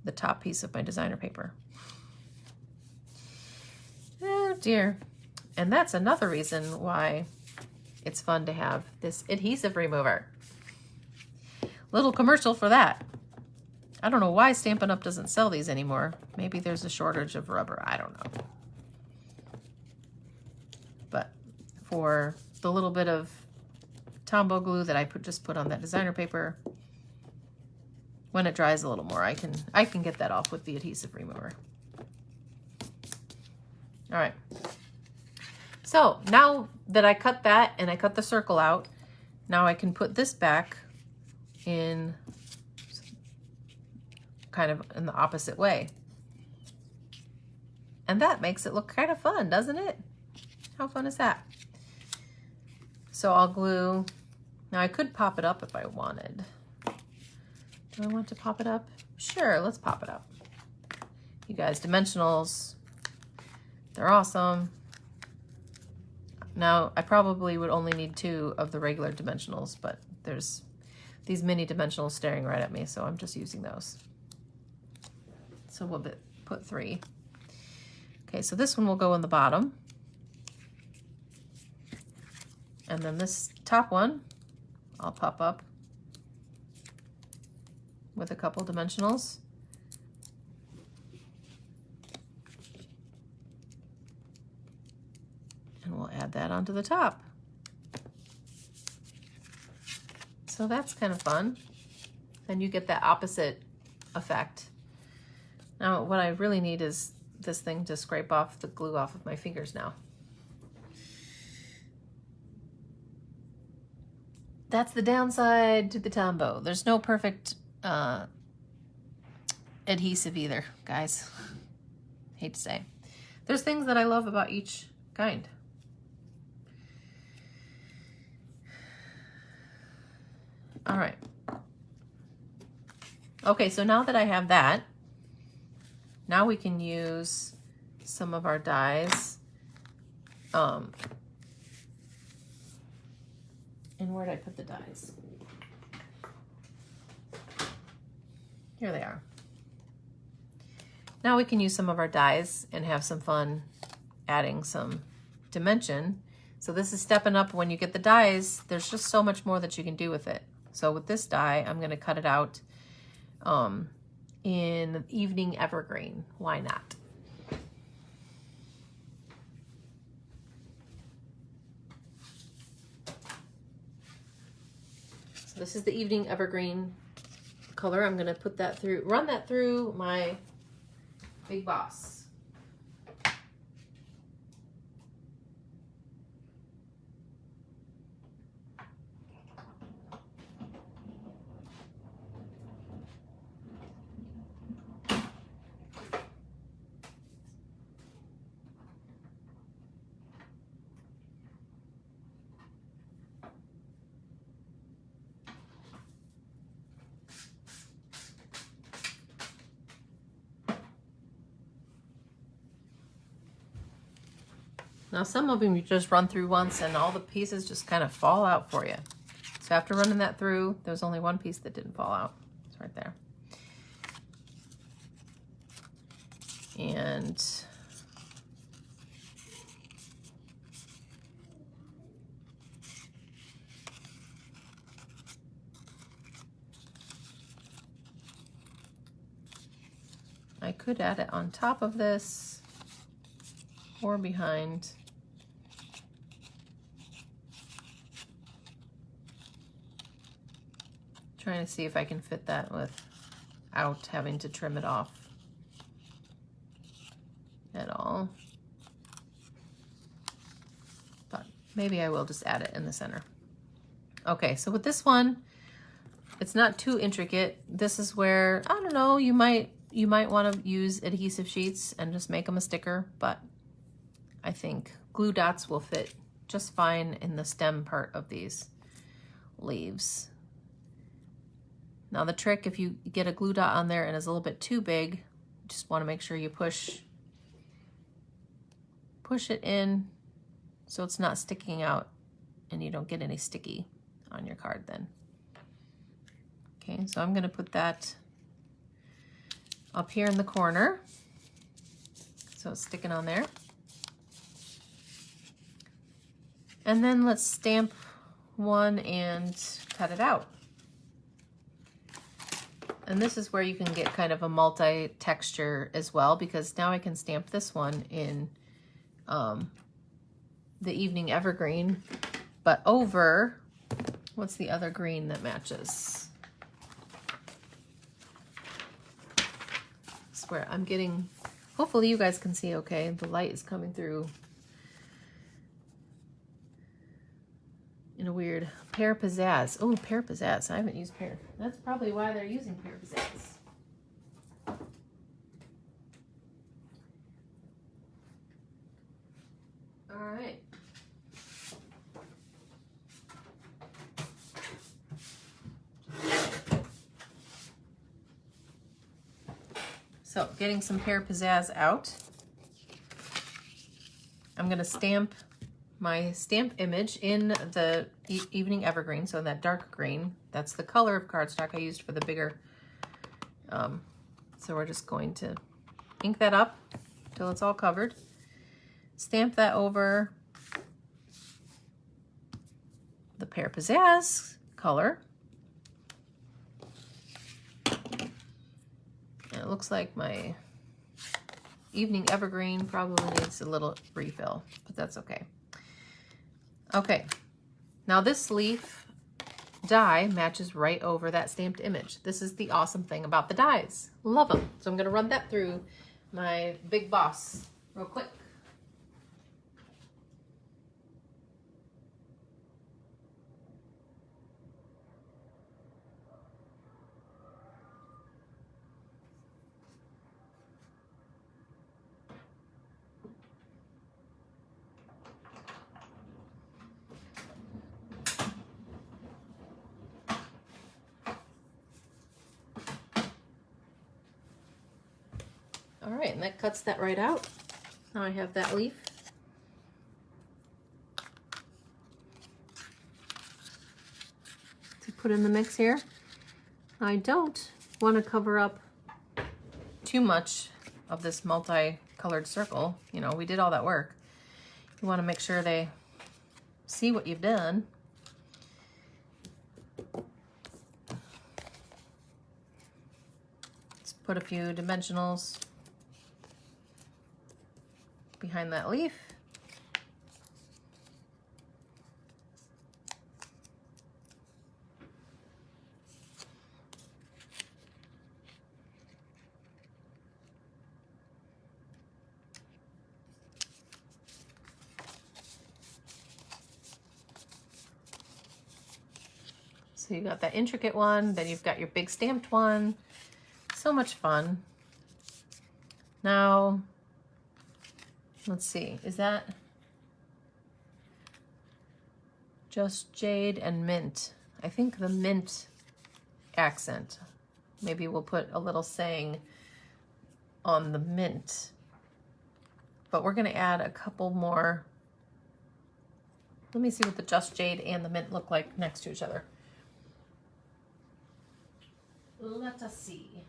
the top piece of my designer paper. Oh dear. And that's another reason why it's fun to have this adhesive remover. Little commercial for that. I don't know why Stampin' Up! Doesn't sell these anymore. Maybe there's a shortage of rubber. I don't know. But for the little bit of Tombow glue that I just put on that designer paper, when it dries a little more, I can get that off with the adhesive remover. All right. So now that I cut that and I cut the circle out, now I can put this back in kind of in the opposite way. And that makes it look kind of fun, doesn't it? How fun is that? So I'll glue. Now I could pop it up if I wanted. Do I want to pop it up? Sure, let's pop it up. You guys, dimensionals, they're awesome. Now, I probably would only need 2 of the regular dimensionals, but there's these mini dimensionals staring right at me, so I'm just using those. So we'll put 3. Okay, so this one will go in the bottom. And then this top one, I'll pop up with a couple dimensionals. And we'll add that onto the top. So that's kind of fun. Then you get that opposite effect. Now what I really need is this thing to scrape off the glue off of my fingers now. That's the downside to the Tombow. There's no perfect adhesive either, guys. Hate to say. There's things that I love about each kind. All right. Okay, so now that I have that, now we can use some of our dies. And where did I put the dies? Here they are. Now we can use some of our dies and have some fun adding some dimension. So this is stepping up. When you get the dies, there's just so much more that you can do with it. So with this die, I'm going to cut it out in Evening Evergreen. Why not? So this is the Evening Evergreen color. I'm going to put that through, run that through my Big Boss. Now some of them you just run through once and all the pieces just kind of fall out for you. So after running that through, there's only one piece that didn't fall out. It's right there. And I could add it on top of this or behind. Trying to see if I can fit that without having to trim it off at all. But maybe I will just add it in the center. Okay, so with this one, it's not too intricate. This is where, I don't know, you might want to use adhesive sheets and just make them a sticker, but I think glue dots will fit just fine in the stem part of these leaves. Now the trick, if you get a glue dot on there and it's a little bit too big, just want to make sure you push it in so it's not sticking out and you don't get any sticky on your card then. Okay, so I'm going to put that up here in the corner so it's sticking on there. And then let's stamp one and cut it out. And this is where you can get kind of a multi-texture as well, because now I can stamp this one in the Evening Evergreen, but over, what's the other green that matches? That's where I'm getting, hopefully you guys can see okay. The light is coming through in a weird Pear Pizzazz. Oh, Pear Pizzazz. I haven't used Pear. That's probably why they're using Pear Pizzazz. All right. So, getting some Pear Pizzazz out. I'm going to stamp my stamp image in the Evening Evergreen, so that dark green. That's the color of cardstock I used for the bigger. So we're just going to ink that up till it's all covered. Stamp that over the Pear Pizzazz color. And it looks like my Evening Evergreen probably needs a little refill, but that's okay. Okay, now this leaf die matches right over that stamped image. This is the awesome thing about the dies. Love them. So I'm going to run that through my Big Boss real quick. All right, and that cuts that right out. Now I have that leaf. To put in the mix here. I don't want to cover up too much of this multicolored circle. You know, we did all that work. You want to make sure they see what you've done. Let's put a few dimensionals behind that leaf. So you got that intricate one, then you've got your big stamped one. So much fun. Now, let's see, is that just jade and mint? I think the mint accent. Maybe we'll put a little saying on the mint. But we're gonna add a couple more. Let me see what the just jade and the mint look like next to each other. Let us see.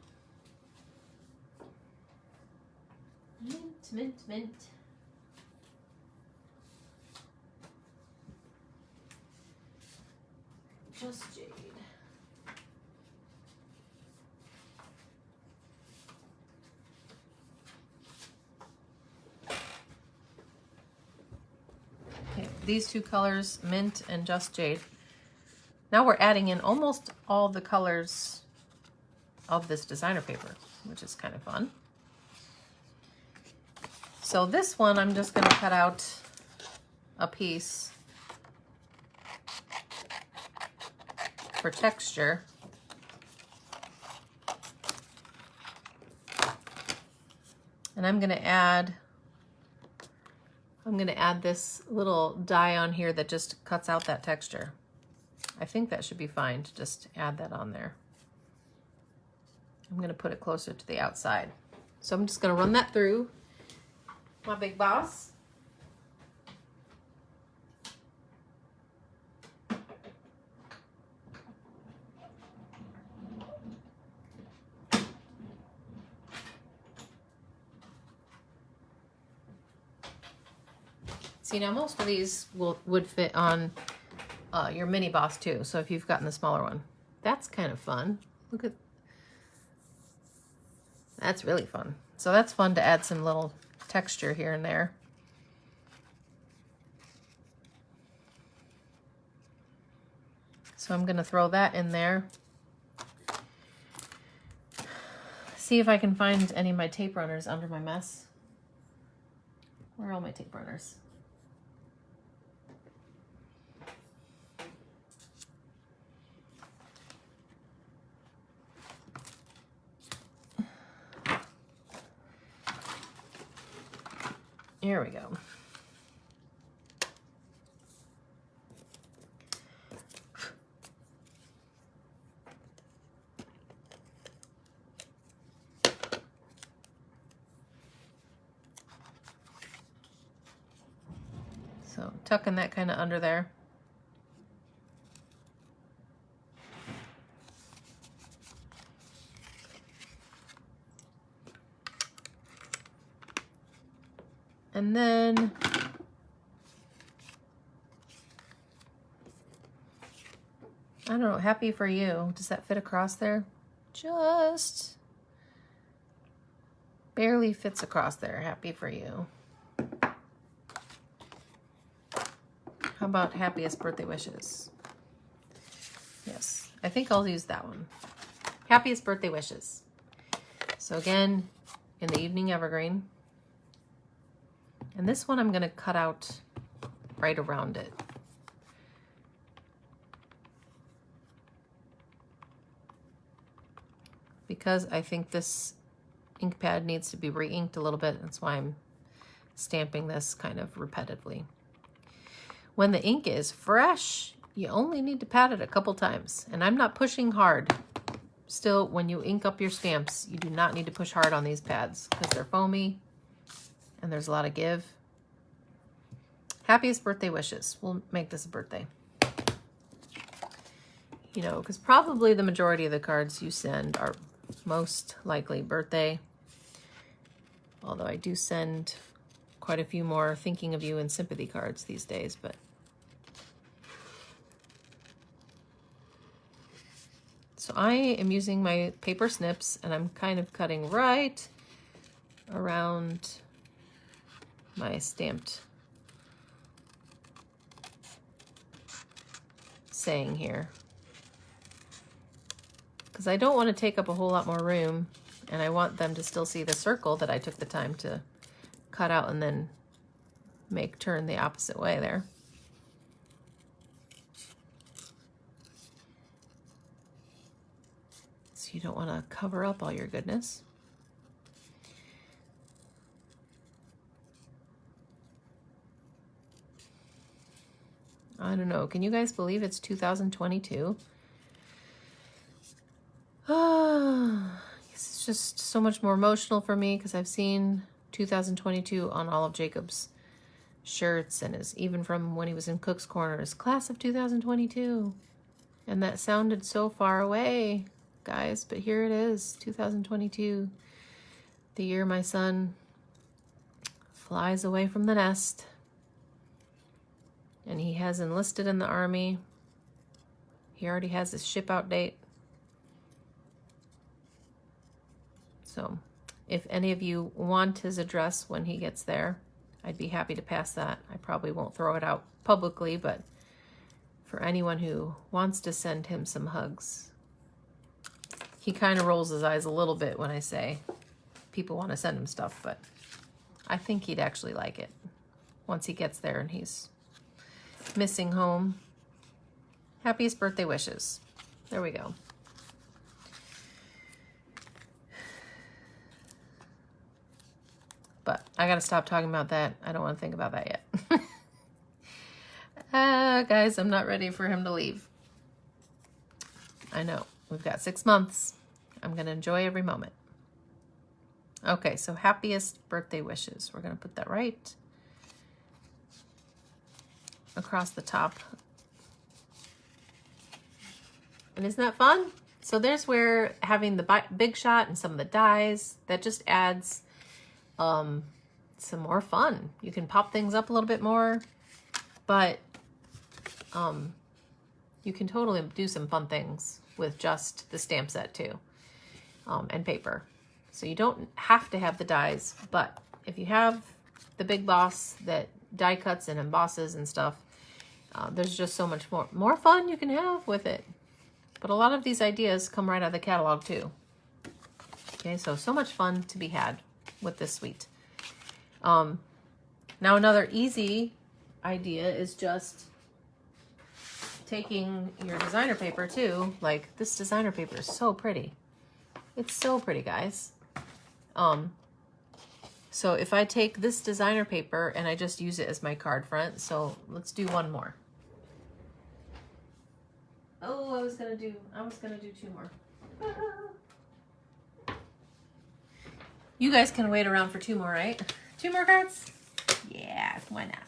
Mint, mint, mint. Just jade. Okay, these two colors, mint and just jade. Now we're adding in almost all the colors of this designer paper, which is kind of fun. So this one, I'm just going to cut out a piece for texture. And I'm going to add this little die on here that just cuts out that texture. I think that should be fine to just add that on there. I'm going to put it closer to the outside. So I'm just going to run that through my big boss. See, now most of these would fit on your mini boss too. So if you've gotten the smaller one, that's kind of fun. Look at, that's really fun. So that's fun to add some little texture here and there. So I'm going to throw that in there. See if I can find any of my tape runners under my mess. Where are all my tape runners? Here we go. So tucking that kind of under there. And then I don't know, happy for you. Does that fit across there? Just barely fits across there. Happy for you. How about happiest birthday wishes? Yes, I think I'll use that one. Happiest birthday wishes. So again, in the evening evergreen. And this one I'm going to cut out right around it. Because I think this ink pad needs to be re-inked a little bit. That's why I'm stamping this kind of repetitively. When the ink is fresh, you only need to pat it a couple times. And I'm not pushing hard. still, when you ink up your stamps, you do not need to push hard on these pads because they're foamy and there's a lot of give. Happiest birthday wishes. We'll make this a birthday. You know, because probably the majority of the cards you send are most likely birthday. Although I do send quite a few more thinking of you and sympathy cards these days, but so I am using my paper snips and I'm kind of cutting right around my stamped saying here, because I don't want to take up a whole lot more room and I want them to still see the circle that I took the time to cut out and then make turn the opposite way there. So you don't want to cover up all your goodness. I don't know. Can you guys believe it's 2022? It's just so much more emotional for me because I've seen 2022 on all of Jacob's shirts and is even from when he was in Cook's Corner, his class of 2022. And that sounded so far away, guys, but here it is, 2022, the year my son flies away from the nest. And he has enlisted in the Army. He already has his ship out date. So if any of you want his address when he gets there, I'd be happy to pass that. I probably won't throw it out publicly, but for anyone who wants to send him some hugs. He kind of rolls his eyes a little bit when I say people want to send him stuff, but I think he'd actually like it once he gets there and he's missing home. Happiest birthday wishes. There we go. But I gotta stop talking about that. I don't want to think about that yet. Guys, I'm not ready for him to leave. I know. We've got 6 months. I'm gonna enjoy every moment. Okay, so happiest birthday wishes. We're gonna put that right across the top. And isn't that fun? So there's where having the big shot and some of the dies, that just adds some more fun. You can pop things up a little bit more, but you can totally do some fun things with just the stamp set too, and paper. So you don't have to have the dies, but if you have the big boss that die cuts and embosses and stuff, there's just so much more fun you can have with it. But a lot of these ideas come right out of the catalog too. Okay, so much fun to be had with this suite. Now another easy idea is just taking your designer paper too. Like, this designer paper is so pretty. It's so pretty, guys. So if I take this designer paper and I just use it as my card front, so let's do one more. Oh, I was gonna do 2 more. You guys can wait around for 2 more, right? 2 more cards? Yeah, why not?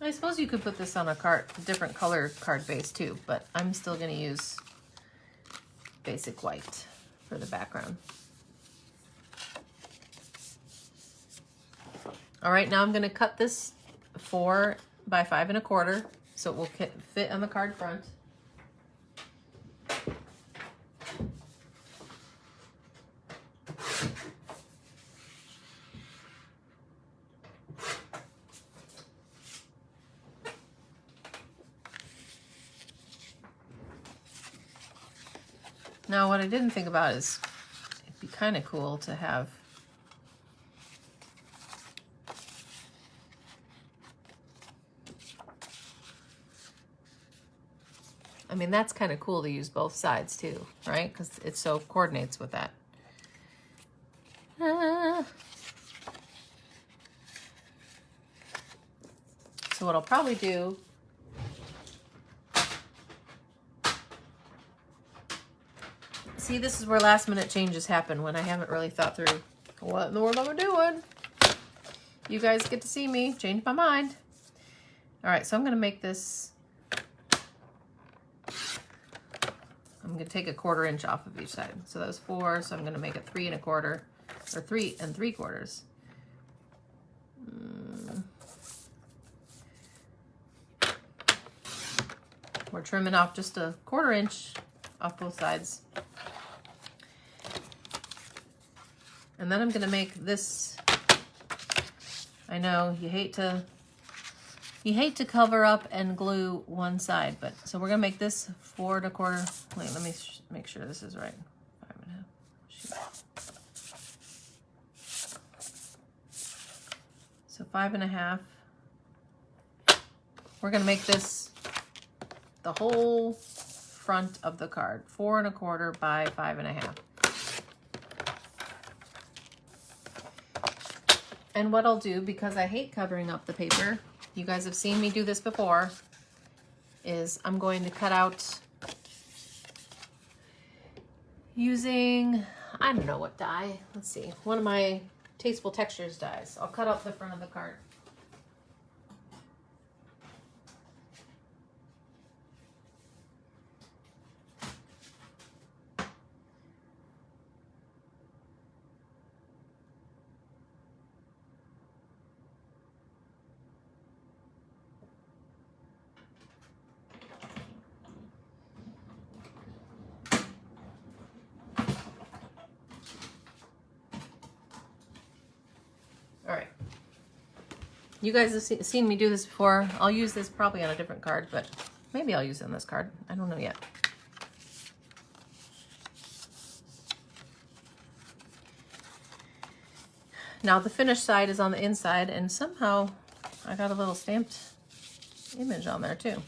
I suppose you could put this on a different color card base too, but I'm still gonna use basic white for the background. All right, now I'm gonna cut this 4 by 5 1/4 so it will fit on the card front. Now, what I didn't think about is it'd be kind of cool to have I mean, that's kind of cool to use both sides too, right? Because it so coordinates with that. So what I'll probably do see, this is where last minute changes happen when I haven't really thought through what in the world I'm doing. You guys get to see me change my mind. All right, so I'm gonna make this, I'm gonna take 1/4 inch off of each side. So that was 4, so I'm gonna make it 3 1/4, or 3 3/4. We're trimming off just 1/4 inch off both sides. And then I'm gonna make this, I know you hate to cover up and glue one side, but so we're gonna make this 4 1/4. Wait, let me make sure this is right. 5 1/2. Shoot. So 5 1/2. We're gonna make this the whole front of the card, 4 1/4 by 5 1/2. And what I'll do, because I hate covering up the paper, you guys have seen me do this before, is I'm going to cut out using, I don't know what die, let's see, one of my Tasteful Textures dies. I'll cut out the front of the card. All right. You guys have seen me do this before. I'll use this probably on a different card, but maybe I'll use it on this card. I don't know yet. Now the finished side is on the inside, and somehow I got a little stamped image on there too.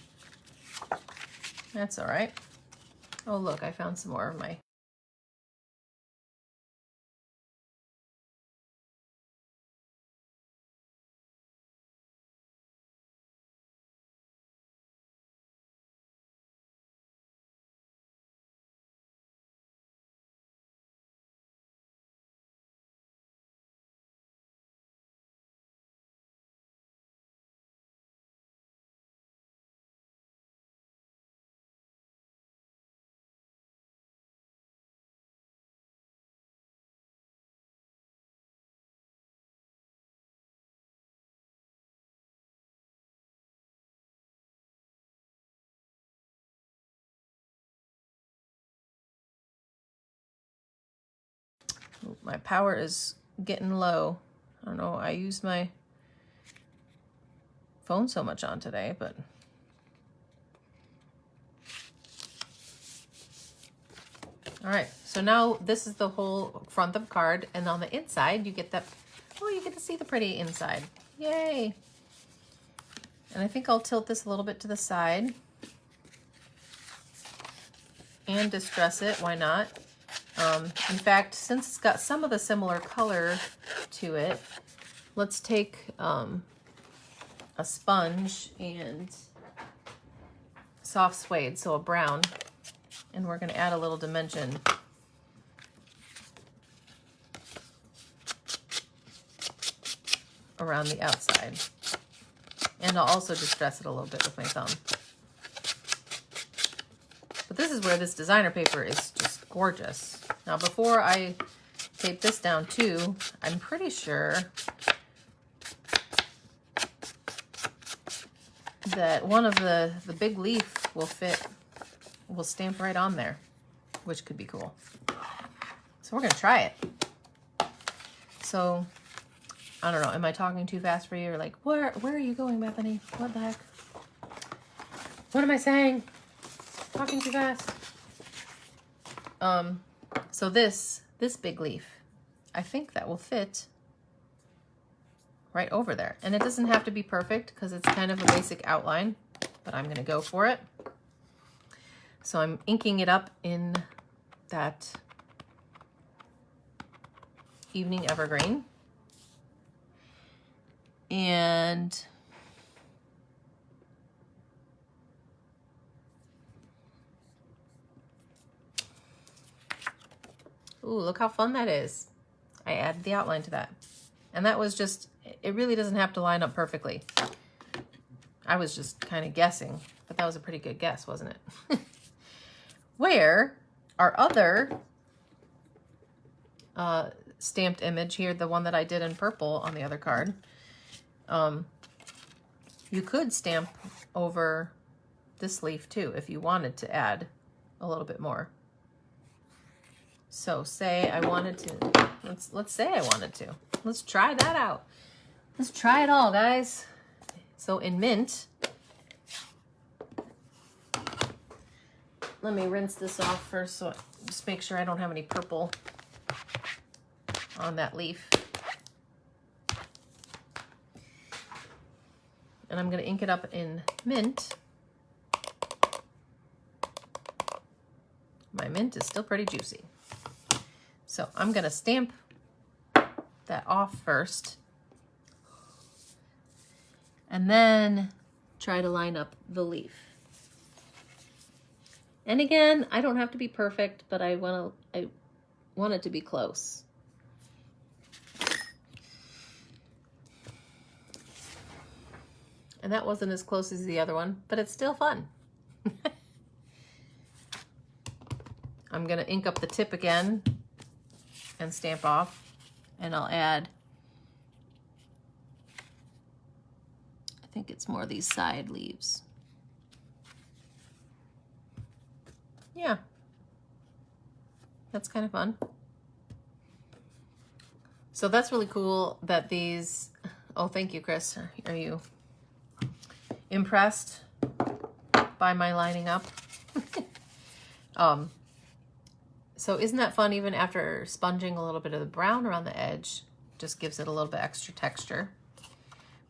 That's all right. Oh look, I found some more of my my power is getting low. I don't know, I use my phone so much on today, but all right, so now this is the whole front of the card, and on the inside you get that, oh, you get to see the pretty inside. Yay. And I think I'll tilt this a little bit to the side and distress it, why not? In fact, since it's got some of the similar color to it, let's take a sponge and soft suede, so a brown, and we're going to add a little dimension around the outside. And I'll also distress it a little bit with my thumb. But this is where this designer paper is just gorgeous. Now before I tape this down too, I'm pretty sure that one of the big leaf will stamp right on there, which could be cool. So we're gonna try it. So I don't know, am I talking too fast for you? Or like, where are you going, Bethany? What the heck? What am I saying? Talking too fast. So this big leaf, I think that will fit right over there. And it doesn't have to be perfect because it's kind of a basic outline, but I'm gonna go for it. So I'm inking it up in that Evening Evergreen. And Ooh, look how fun that is. I added the outline to that. And that was just, it really doesn't have to line up perfectly. I was just kind of guessing, but that was a pretty good guess, wasn't it? Where our other stamped image here, the one that I did in purple on the other card, you could stamp over this leaf too if you wanted to add a little bit more. So say I wanted to, let's say I wanted to. Let's try that out. Let's try it all, guys. So in mint, let me rinse this off first so just make sure I don't have any purple on that leaf. And I'm going to ink it up in mint. My mint is still pretty juicy. So I'm going to stamp that off first. And then try to line up the leaf. And again, I don't have to be perfect, but I want it to be close. And that wasn't as close as the other one, but it's still fun. I'm gonna ink up the tip again and stamp off, and I'll add, I think it's more these side leaves. Yeah, that's kind of fun. So that's really cool that these, oh, thank you, Chris. Are you impressed by my lining up? So isn't that fun? Even after sponging a little bit of the brown around the edge, just gives it a little bit extra texture.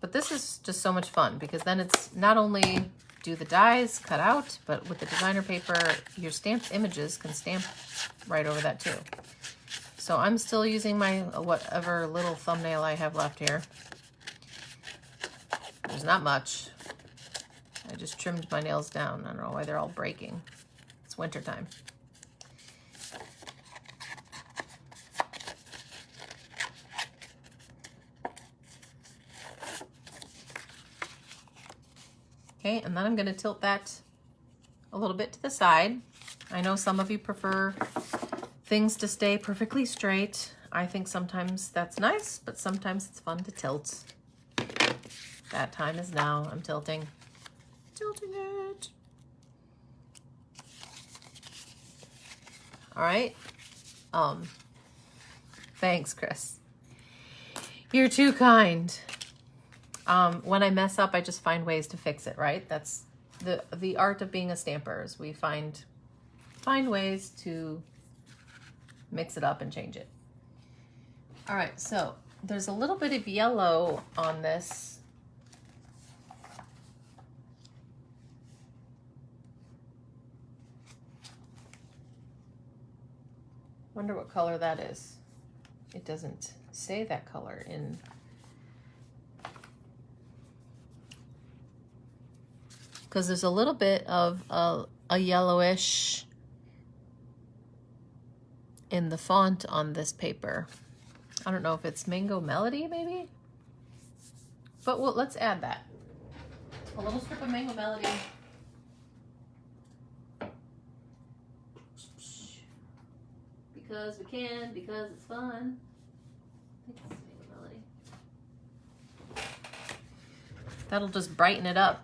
But this is just so much fun because then it's not only do the dies cut out, but with the designer paper, your stamped images can stamp right over that too. So I'm still using my whatever little thumbnail I have left here. There's not much. I just trimmed my nails down. I don't know why they're all breaking. It's winter time. Okay, and then I'm going to tilt that a little bit to the side. I know some of you prefer things to stay perfectly straight. I think sometimes that's nice, but sometimes it's fun to tilt. That time is now. I'm tilting. Tilting it. All right. Thanks, Chris. You're too kind. When I mess up, I just find ways to fix it, right? That's the art of being a stamper, is we find ways to mix it up and change it. All right, so there's a little bit of yellow on this. Wonder what color that is. It doesn't say that color in. Because there's a little bit of a yellowish in the font on this paper. I don't know if it's Mango Melody, maybe? But let's add that. A little strip of Mango Melody. Because we can, because it's fun. I think it's Mango Melody. That'll just brighten it up.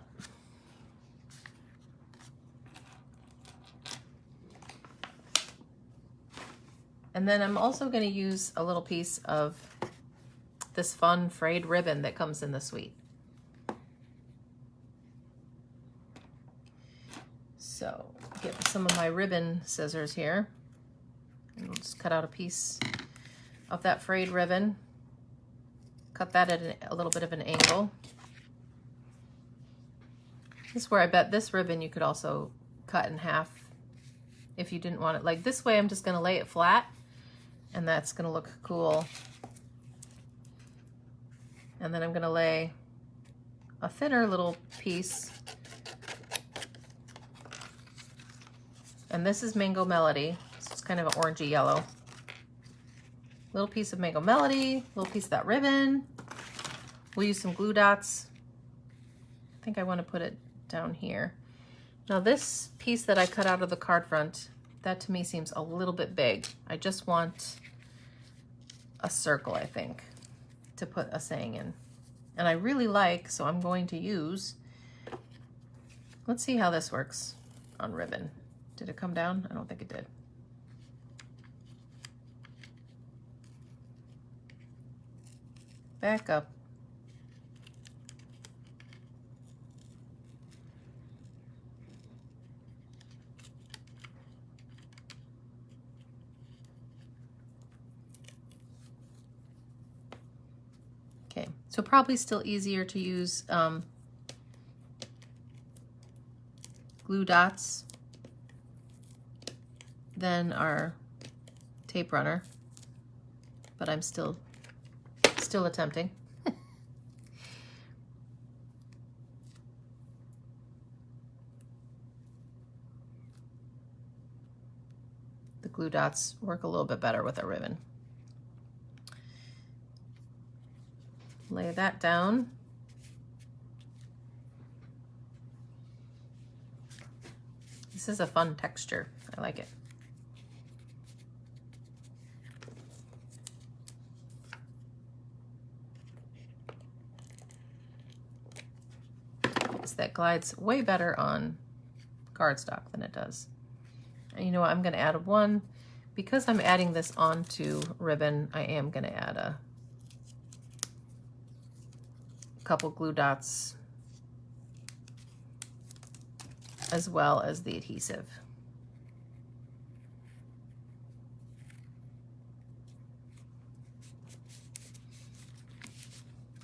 And then I'm also going to use a little piece of this fun frayed ribbon that comes in the suite. So get some of my ribbon scissors here. And we'll just cut out a piece of that frayed ribbon. Cut that at a little bit of an angle. This is where I bet this ribbon you could also cut in half if you didn't want it. Like this way, I'm just going to lay it flat. And that's going to look cool. And then I'm going to lay a thinner little piece. And this is Mango Melody. So it's kind of an orangey yellow. Little piece of Mango Melody, little piece of that ribbon. We'll use some glue dots. I think I want to put it down here. Now this piece that I cut out of the card front, that to me seems a little bit big. I just want a circle, I think, to put a saying in. And I really like, so I'm going to use, let's see how this works on ribbon. Did it come down? I don't think it did. Back up. Okay, so probably still easier to use glue dots than our tape runner, but I'm still attempting. The glue dots work a little bit better with a ribbon. Lay that down. This is a fun texture. I like it. That glides way better on cardstock than it does. And you know what, I'm going to add one. Because I'm adding this onto ribbon, I am going to add a couple glue dots as well as the adhesive.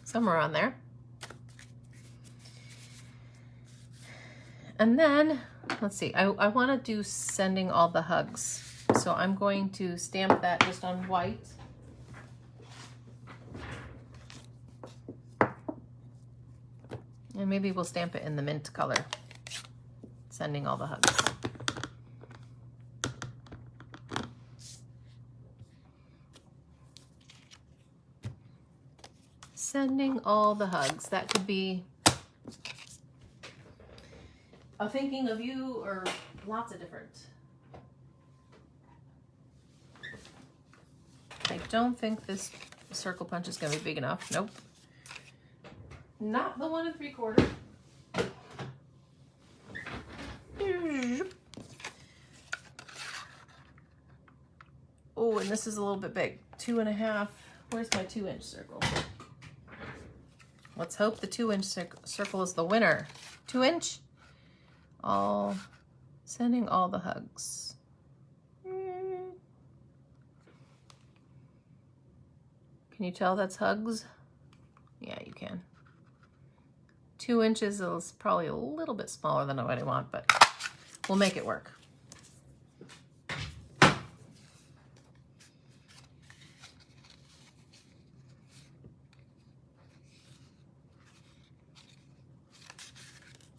Somewhere on there. And then, let's see, I want to do sending all the hugs. So I'm going to stamp that just on white. And maybe we'll stamp it in the mint color. Sending all the hugs. Sending all the hugs. That could be a thinking of you or lots of different. I don't think this circle punch is going to be big enough. Nope. Not the 1 3/4. Oh, and this is a little bit big. 2 1/2. Where's my 2-inch circle? Let's hope the 2-inch circle is the winner. 2-inch? Sending all the hugs. Can you tell that's hugs? Yeah, you can. 2 inches is probably a little bit smaller than what I want, but we'll make it work.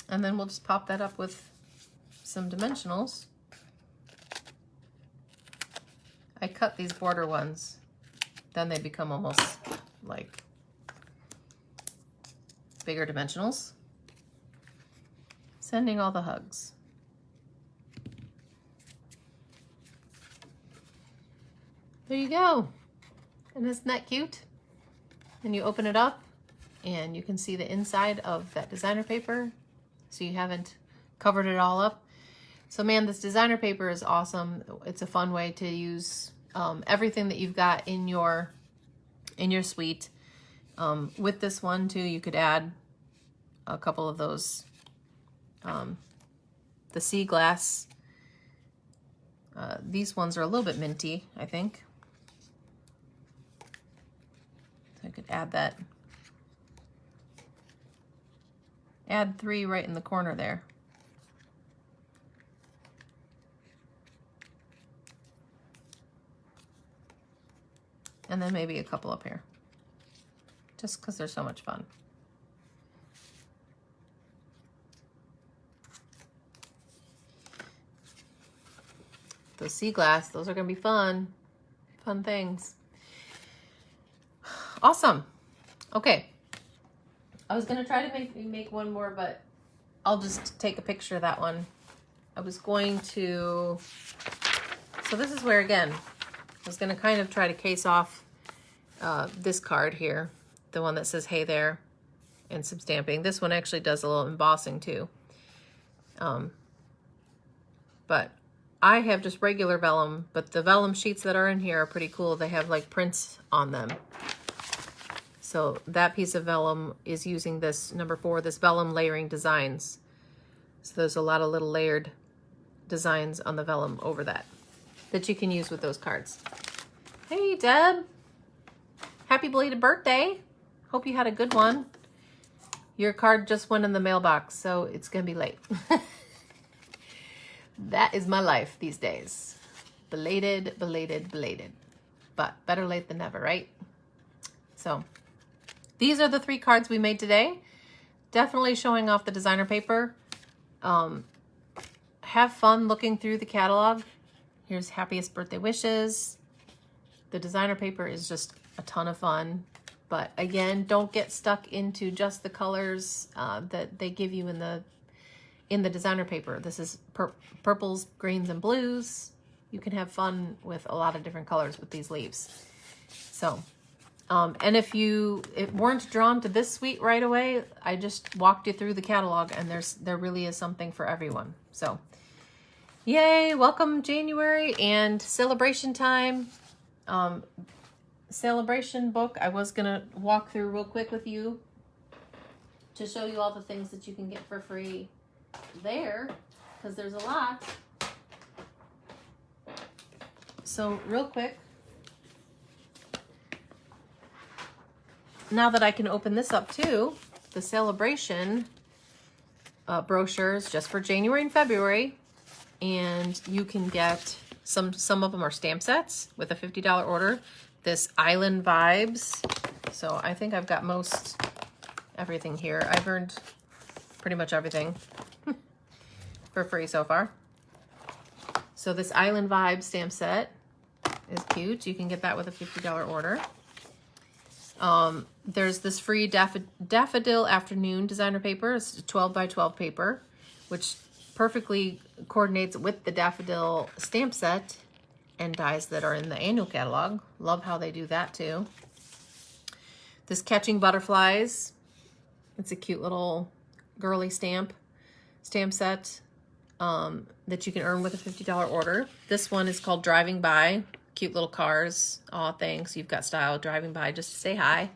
And then we'll just pop that up with some dimensionals. I cut these border ones, then they become almost like bigger dimensionals. Sending all the hugs. There you go. And isn't that cute? And you open it up and you can see the inside of that designer paper. So you haven't covered it all up. So man, this designer paper is awesome. It's a fun way to use everything that you've got in your suite. With this one too, you could add a couple of those, the sea glass. These ones are a little bit minty, I think. So I could add that. Add 3 right in the corner there. And then maybe a couple up here. Just because they're so much fun. Those sea glass, those are going to be fun. Fun things. Awesome. Okay. I was going to try to make one more, but I'll just take a picture of that one. I was going to, so this is where, again, I was going to kind of try to case off this card here, the one that says, hey there, and some stamping. This one actually does a little embossing too. But I have just regular vellum, but the vellum sheets that are in here are pretty cool. They have like prints on them. So that piece of vellum is using this number 4, this vellum layering designs. So there's a lot of little layered designs on the vellum over that you can use with those cards. Hey, Deb. Happy belated birthday. Hope you had a good one. Your card just went in the mailbox, so it's going to be late. That is my life these days. Belated, belated, belated. But better late than never, right? So these are the 3 cards we made today. Definitely showing off the designer paper. Have fun looking through the catalog. Here's Happiest Birthday Wishes. The designer paper is just a ton of fun. But again, don't get stuck into just the colors that they give you in the designer paper. This is purples, greens, and blues. You can have fun with a lot of different colors with these leaves. So, and if you weren't drawn to this suite right away, I just walked you through the catalog, and there really is something for everyone. So, yay! Welcome January and celebration time. Celebration book. I was gonna walk through real quick with you to show you all the things that you can get for free there, because there's a lot. So real quick, now that I can open this up too, the celebration brochures just for January and February, and you can get some of them are stamp sets with a $50 order. This Island Vibes. So I think I've got most everything here. I've earned pretty much everything for free so far. So this Island Vibes stamp set is cute. You can get that with a $50 order. There's this free Daffodil Afternoon designer paper. It's a 12 by 12 paper, which perfectly coordinates with the Daffodil stamp set and dies that are in the annual catalog. Love how they do that too. This Catching Butterflies. It's a cute little girly stamp set that you can earn with a $50 order. This one is called Driving By. Cute little cars. Aw, thanks. You've got style. Driving by just to say hi.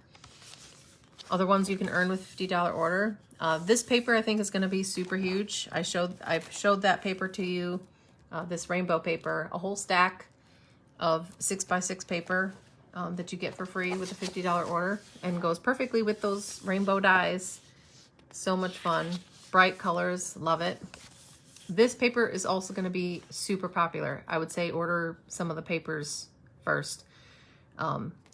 Other ones you can earn with a $50 order. This paper I think is going to be super huge. I've showed that paper to you. This rainbow paper, a whole stack of 6x6 paper that you get for free with a $50 order, and goes perfectly with those rainbow dies. So much fun. Bright colors. Love it. This paper is also going to be super popular. I would say order some of the papers first.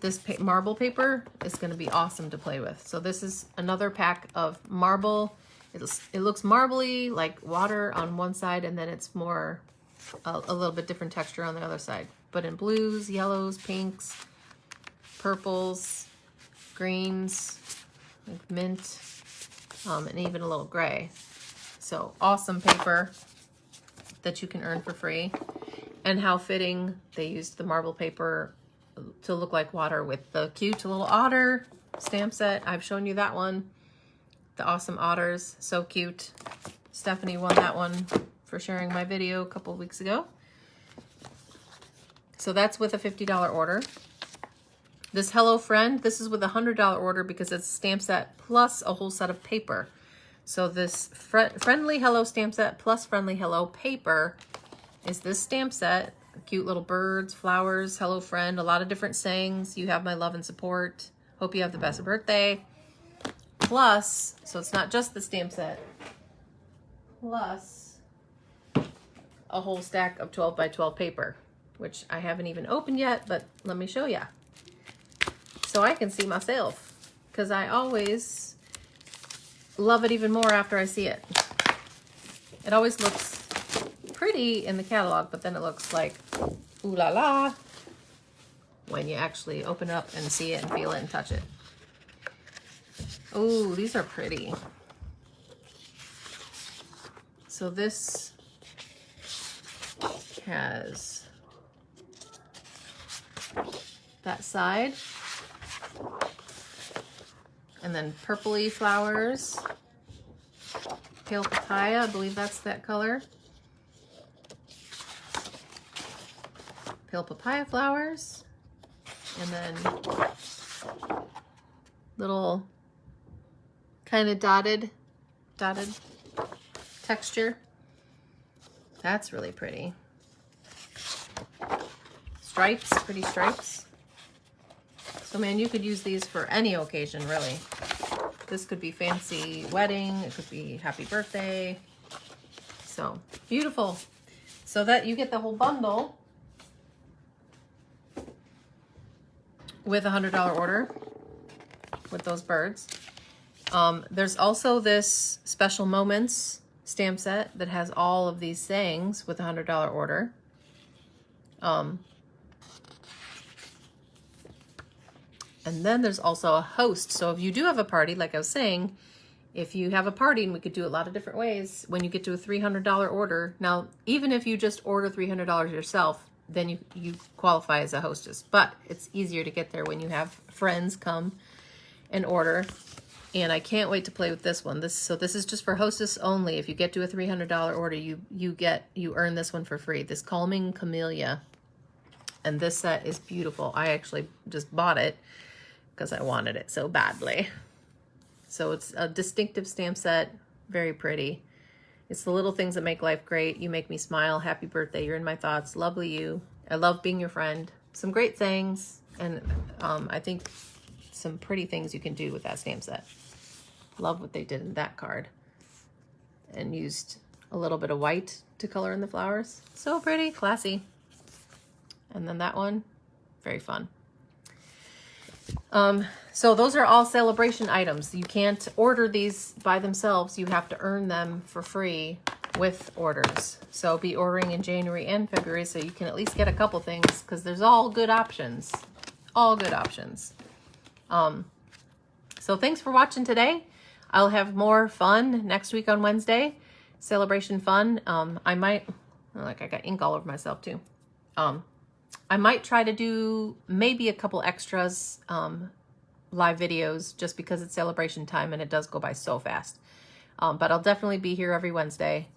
This marble paper is going to be awesome to play with. So this is another pack of marble. It looks marbly, like water on one side, and then it's more a little bit different texture on the other side. But in blues, yellows, pinks, purples, greens, like mint, and even a little gray. So awesome paper that you can earn for free. And how fitting they used the marble paper to look like water with the cute little otter stamp set. I've shown you that one. The awesome otters, so cute. Stephanie won that one for sharing my video a couple of weeks ago. So that's with a $50 order. This Hello Friend, this is with a $100 order because it's a stamp set plus a whole set of paper. So this Friendly Hello stamp set plus Friendly Hello paper is this stamp set. Cute little birds, flowers, hello friend, a lot of different sayings. You have my love and support. Hope you have the best birthday. Plus, so it's not just the stamp set, plus a whole stack of 12 by 12 paper, which I haven't even opened yet, but let me show ya. So I can see myself, because I always love it even more after I see it. It always looks pretty in the catalog, but then it looks like ooh la la when you actually open it up and see it and feel it and touch it. Oh, these are pretty. So this has that side, and then purpley flowers, pale papaya, I believe that's that color. Pale papaya flowers, and then little kind of dotted texture. That's really pretty. Stripes, pretty stripes. So man, you could use these for any occasion, really. This could be fancy wedding, it could be happy birthday. So beautiful. So that you get the whole bundle with a $100 order with those birds. There's also this Special Moments stamp set that has all of these sayings with a $100 order. And then there's also a host. So if you do have a party, like I was saying, if you have a party, and we could do it a lot of different ways, when you get to a $300 order, now even if you just order $300 yourself, then you qualify as a hostess. But it's easier to get there when you have friends come and order. And I can't wait to play with this one. So this is just for hostess only. If you get to a $300 order, you earn this one for free. This Calming Camellia. And this set is beautiful. I actually just bought it because I wanted it so badly. So it's a distinctive stamp set, very pretty. It's the little things that make life great. You make me smile. Happy birthday. You're in my thoughts. Lovely you. I love being your friend. Some great things. And I think some pretty things you can do with that stamp set. Love what they did in that card. And used a little bit of white to color in the flowers. So pretty, classy. And then that one, very fun. So those are all celebration items. You can't order these by themselves. You have to earn them for free with orders. So be ordering in January and February so you can at least get a couple things, because there's all good options. All good options. So thanks for watching today. I'll have more fun next week on Wednesday. Celebration fun. I might, like I got ink all over myself too. I might try to do maybe a couple extras, live videos, just because it's celebration time and it does go by so fast. But I'll definitely be here every Wednesday.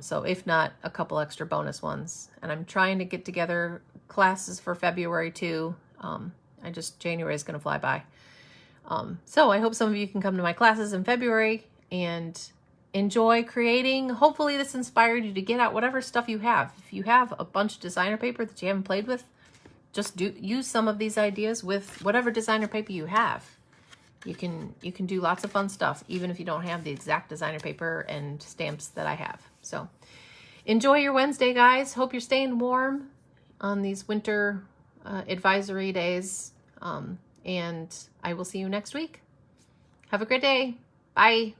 So if not, a couple extra bonus ones. And I'm trying to get together classes for February too. January is going to fly by. So I hope some of you can come to my classes in February and enjoy creating. Hopefully this inspired you to get out whatever stuff you have. If you have a bunch of designer paper that you haven't played with, just use some of these ideas with whatever designer paper you have. You can do lots of fun stuff, even if you don't have the exact designer paper and stamps that I have. So enjoy your Wednesday, guys. Hope you're staying warm on these winter advisory days. And I will see you next week. Have a great day. Bye.